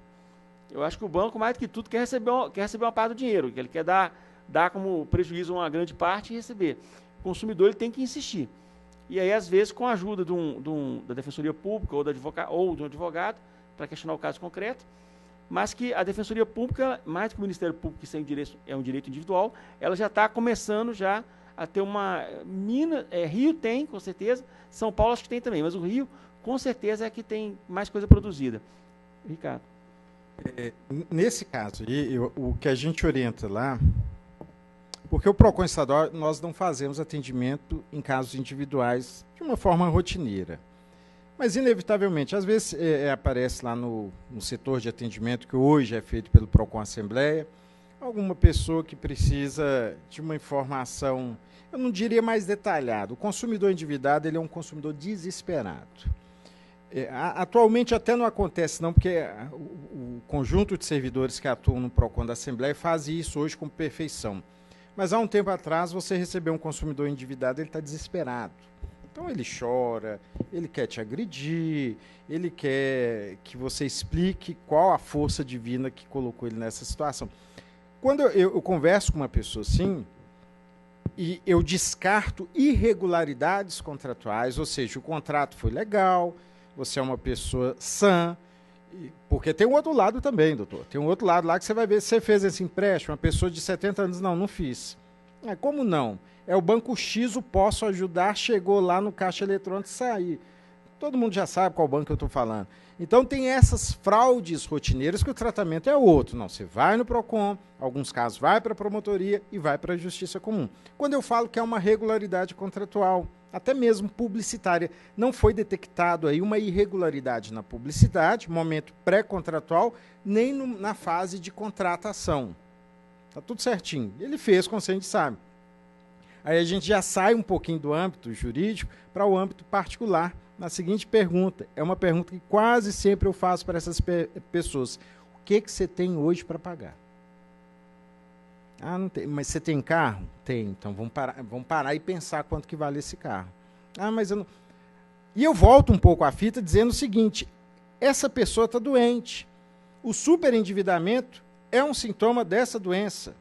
Eu acho que o banco, mais do que tudo, quer receber uma parte do dinheiro, que ele quer dar como prejuízo uma grande parte e receber. O consumidor ele tem que insistir. E aí, às vezes, com a ajuda da Defensoria Pública ou de um advogado, para questionar o caso concreto, mas que a Defensoria Pública, mais do que o Ministério Público, que é um direito individual, ela já está começando já a ter uma... Rio tem, com certeza, São Paulo acho que tem também, mas o Rio, com certeza, é que tem mais coisa produzida. Ricardo. Nesse caso, o que a gente orienta lá, porque o PROCON estadual, nós não fazemos atendimento em casos individuais de uma forma rotineira. Mas, inevitavelmente, às vezes aparece lá no setor de atendimento, que hoje é feito pelo PROCON Assembleia, alguma pessoa que precisa de uma informação, eu não diria mais detalhada. O consumidor endividado, ele é um consumidor desesperado. Atualmente até não acontece não, porque o conjunto de servidores que atuam no PROCON da Assembleia faz isso hoje com perfeição. Mas há um tempo atrás, você recebeu um consumidor endividado, ele está desesperado. Então ele chora, ele quer te agredir, ele quer que você explique qual a força divina que colocou ele nessa situação. Quando eu converso com uma pessoa assim, e eu descarto irregularidades contratuais, ou seja, o contrato foi legal, você é uma pessoa sã, porque tem um outro lado também, doutor. Tem um outro lado lá que você vai ver se você fez esse empréstimo, uma pessoa de 70 anos, não fiz. Como não? É o Banco X, o Posso Ajudar, chegou lá no caixa eletrônico e saiu. Todo mundo já sabe qual banco eu estou falando. Então tem essas fraudes rotineiras que o tratamento é outro. Não, você vai no PROCON, alguns casos vai para a promotoria e vai para a Justiça Comum. Quando eu falo que é uma regularidade contratual, até mesmo publicitária, não foi detectado aí uma irregularidade na publicidade, momento pré-contratual, nem na fase de contratação. Está tudo certinho. Ele fez, como a gente sabe. Aí a gente já sai um pouquinho do âmbito jurídico para o âmbito particular. Na seguinte pergunta, é uma pergunta que quase sempre eu faço para essas pessoas. O que você tem hoje para pagar? Não tem. Mas você tem carro? Tem. Então vamos parar e pensar quanto que vale esse carro. Mas eu não... E eu volto um pouco à fita dizendo o seguinte, essa pessoa está doente. O superendividamento é um sintoma dessa doença.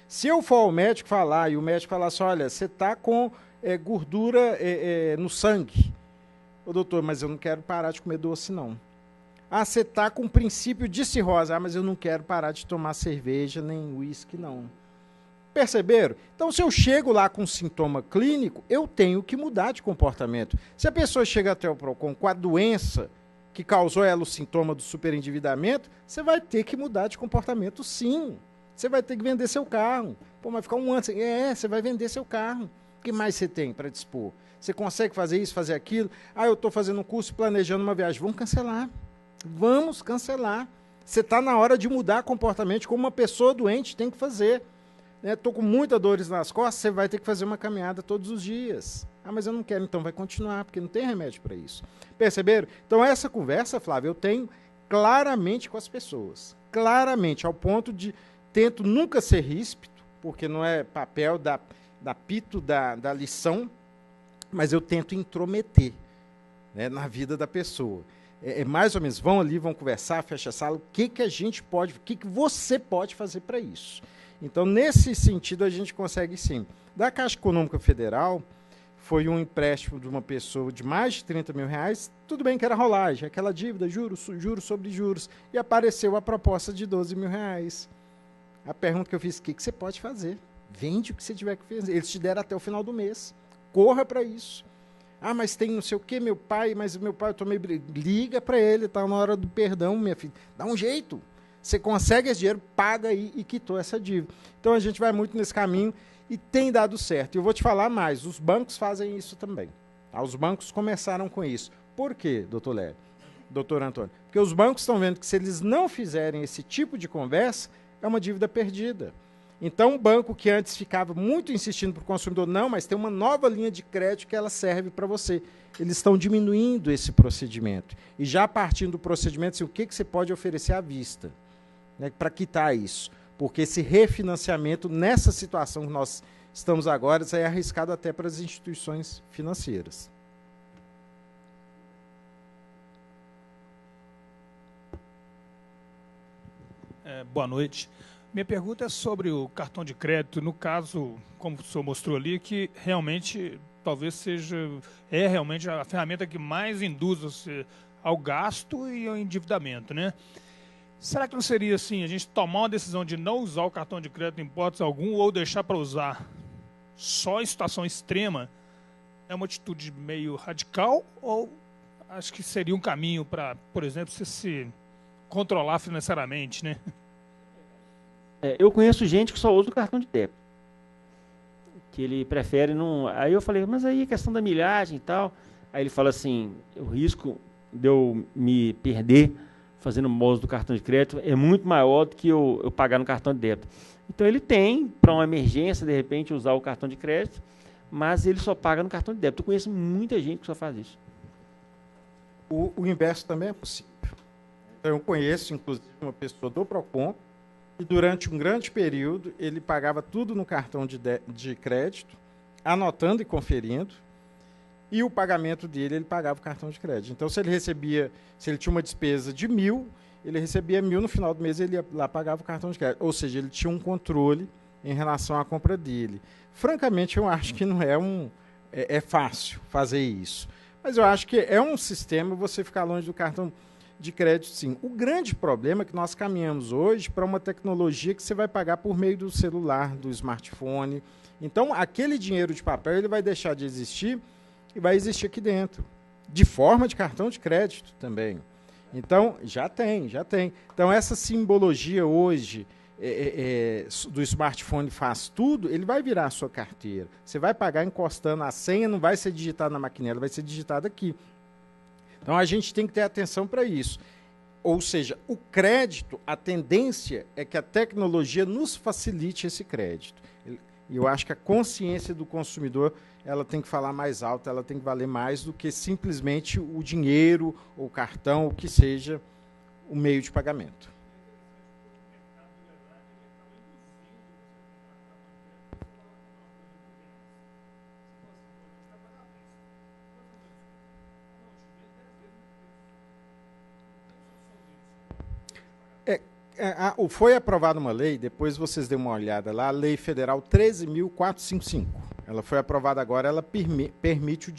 Se eu for ao médico falar e o médico falar assim, olha, você está com gordura no sangue. Ô, doutor, mas eu não quero parar de comer doce, não. Você está com princípio de cirrose. Mas eu não quero parar de tomar cerveja nem uísque, não. Perceberam? Então, se eu chego lá com um sintoma clínico, eu tenho que mudar de comportamento. Se a pessoa chega até o PROCON com a doença que causou ela o sintoma do superendividamento, você vai ter que mudar de comportamento, sim. Você vai ter que vender seu carro. Mas ficar um ano sem... você vai vender seu carro. O que mais você tem para dispor? Você consegue fazer isso, fazer aquilo? Eu estou fazendo um curso, planejando uma viagem. Vamos cancelar. Vamos cancelar. Você está na hora de mudar comportamento como uma pessoa doente tem que fazer. Estou com muitas dores nas costas, você vai ter que fazer uma caminhada todos os dias. Mas eu não quero, então vai continuar, porque não tem remédio para isso. Perceberam? Então essa conversa, Flávio, eu tenho claramente com as pessoas. Claramente, ao ponto de tento nunca ser ríspido, porque não é papel da pito da lição, mas eu tento intrometer, né, na vida da pessoa. Mais ou menos, vão ali, vão conversar, fecha a sala, o que a gente pode, o que você pode fazer para isso? Então, nesse sentido, a gente consegue sim. Da Caixa Econômica Federal, foi um empréstimo de uma pessoa de mais de 30 mil reais, tudo bem que era rolagem, aquela dívida, juros sobre juros, e apareceu a proposta de 12 mil reais. A pergunta que eu fiz, o que você pode fazer? Vende o que você tiver que fazer. Eles te deram até o final do mês. Corra para isso. Mas tem não sei o que, meu pai eu tomei... Liga para ele, está na hora do perdão, minha filha. Dá um jeito. Você consegue esse dinheiro, paga aí e quitou essa dívida. Então a gente vai muito nesse caminho e tem dado certo. E eu vou te falar mais, os bancos fazem isso também. Os bancos começaram com isso. Por quê, doutor Lélio? Doutor Antônio? Porque os bancos estão vendo que se eles não fizerem esse tipo de conversa, é uma dívida perdida. Então, um banco que antes ficava muito insistindo para o consumidor, não, mas tem uma nova linha de crédito que ela serve para você. Eles estão diminuindo esse procedimento. E já partindo do procedimento, assim, o que você pode oferecer à vista, né, para quitar isso? Porque esse refinanciamento, nessa situação que nós estamos agora, isso é arriscado até para as instituições financeiras. Boa noite. Minha pergunta é sobre o cartão de crédito. No caso, como o senhor mostrou ali, que realmente talvez seja realmente a ferramenta que mais induz você ao gasto e ao endividamento, né? Será que não seria assim, a gente tomar uma decisão de não usar o cartão de crédito em hipótese alguma ou deixar para usar só em situação extrema? É uma atitude meio radical ou acho que seria um caminho para, por exemplo, você se controlar financeiramente, né? Eu conheço gente que só usa o cartão de débito, que ele prefere não... Aí eu falei, mas aí a questão da milhagem e tal... Aí ele fala assim, o risco de eu me perder fazendo uso do cartão de crédito é muito maior do que eu pagar no cartão de débito. Então ele tem, para uma emergência, de repente, usar o cartão de crédito, mas ele só paga no cartão de débito. Eu conheço muita gente que só faz isso. O inverso também é possível. Então, eu conheço, inclusive, uma pessoa do Procon, e durante um grande período ele pagava tudo no cartão de crédito, anotando e conferindo, e o pagamento dele, ele pagava o cartão de crédito. Então, se ele tinha uma despesa de 1.000, ele recebia 1.000, no final do mês ele ia lá pagava o cartão de crédito. Ou seja, ele tinha um controle em relação à compra dele. Francamente, eu acho que não é fácil fazer isso. Mas eu acho que é um sistema você ficar longe do cartão de crédito, sim. O grande problema é que nós caminhamos hoje para uma tecnologia que você vai pagar por meio do celular, do smartphone. Então, aquele dinheiro de papel ele vai deixar de existir e vai existir aqui dentro, de forma de cartão de crédito também. Então, já tem. Então, essa simbologia hoje do smartphone faz tudo, ele vai virar a sua carteira. Você vai pagar encostando a senha, não vai ser digitada na maquinela, vai ser digitada aqui. Então, a gente tem que ter atenção para isso. Ou seja, o crédito, a tendência é que a tecnologia nos facilite esse crédito. E eu acho que a consciência do consumidor ela tem que falar mais alto, ela tem que valer mais do que simplesmente o dinheiro, o cartão, o que seja o meio de pagamento. Foi aprovada uma lei, depois vocês dêem uma olhada lá, a Lei Federal 13.455. Ela foi aprovada agora, ela permite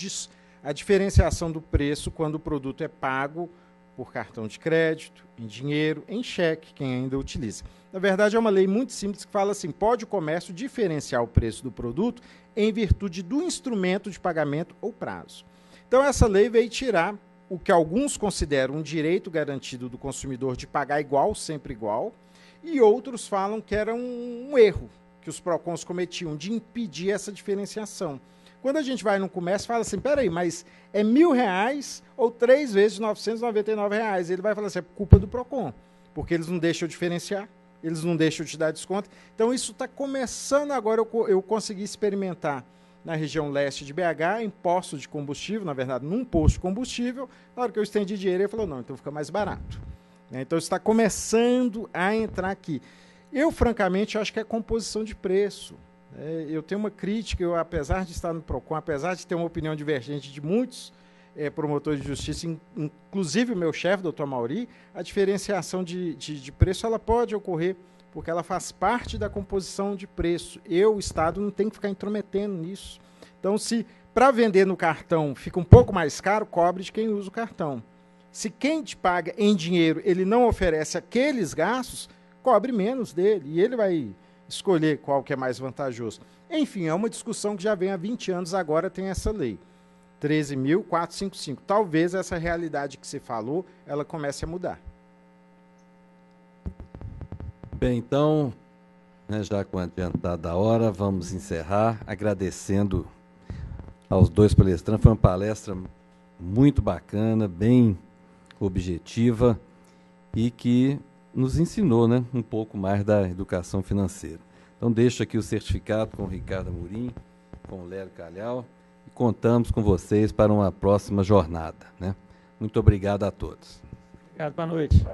a diferenciação do preço quando o produto é pago por cartão de crédito, em dinheiro, em cheque, quem ainda utiliza. Na verdade, é uma lei muito simples que fala assim, pode o comércio diferenciar o preço do produto em virtude do instrumento de pagamento ou prazo. Então, essa lei veio tirar o que alguns consideram um direito garantido do consumidor de pagar igual, sempre igual, e outros falam que era um erro que os PROCONs cometiam de impedir essa diferenciação. Quando a gente vai no comércio, fala assim, peraí, mas é R$1.000 ou 3 vezes R$999? Ele vai falar assim, é culpa do PROCON, porque eles não deixam diferenciar, eles não deixam te dar desconto. Então, isso está começando agora, eu consegui experimentar na região leste de BH, em posto de combustível, na verdade, num posto de combustível. Na hora que eu estendi dinheiro, ele falou, não, então fica mais barato. Então, está começando a entrar aqui. Eu, francamente, acho que é composição de preço. Eu tenho uma crítica, apesar de estar no PROCON, apesar de ter uma opinião divergente de muitos promotores de justiça, inclusive o meu chefe, doutor Mauri, a diferenciação de preço ela pode ocorrer, porque ela faz parte da composição de preço. O Estado, não tem que ficar intrometendo nisso. Então, se para vender no cartão fica um pouco mais caro, cobre de quem usa o cartão. Se quem te paga em dinheiro, ele não oferece aqueles gastos, cobre menos dele, e ele vai escolher qual que é mais vantajoso. Enfim, é uma discussão que já vem há 20 anos, agora tem essa lei. 13.455. Talvez essa realidade que você falou, ela comece a mudar. Bem, então, já com a adiantada da hora, vamos encerrar agradecendo aos dois palestrantes. Foi uma palestra muito bacana, bem objetiva e que nos ensinou um pouco mais da educação financeira. Então, deixo aqui o certificado com o Ricardo Amorim, com o Lélio Calhau, e contamos com vocês para uma próxima jornada. Muito obrigado a todos. Obrigado, boa noite.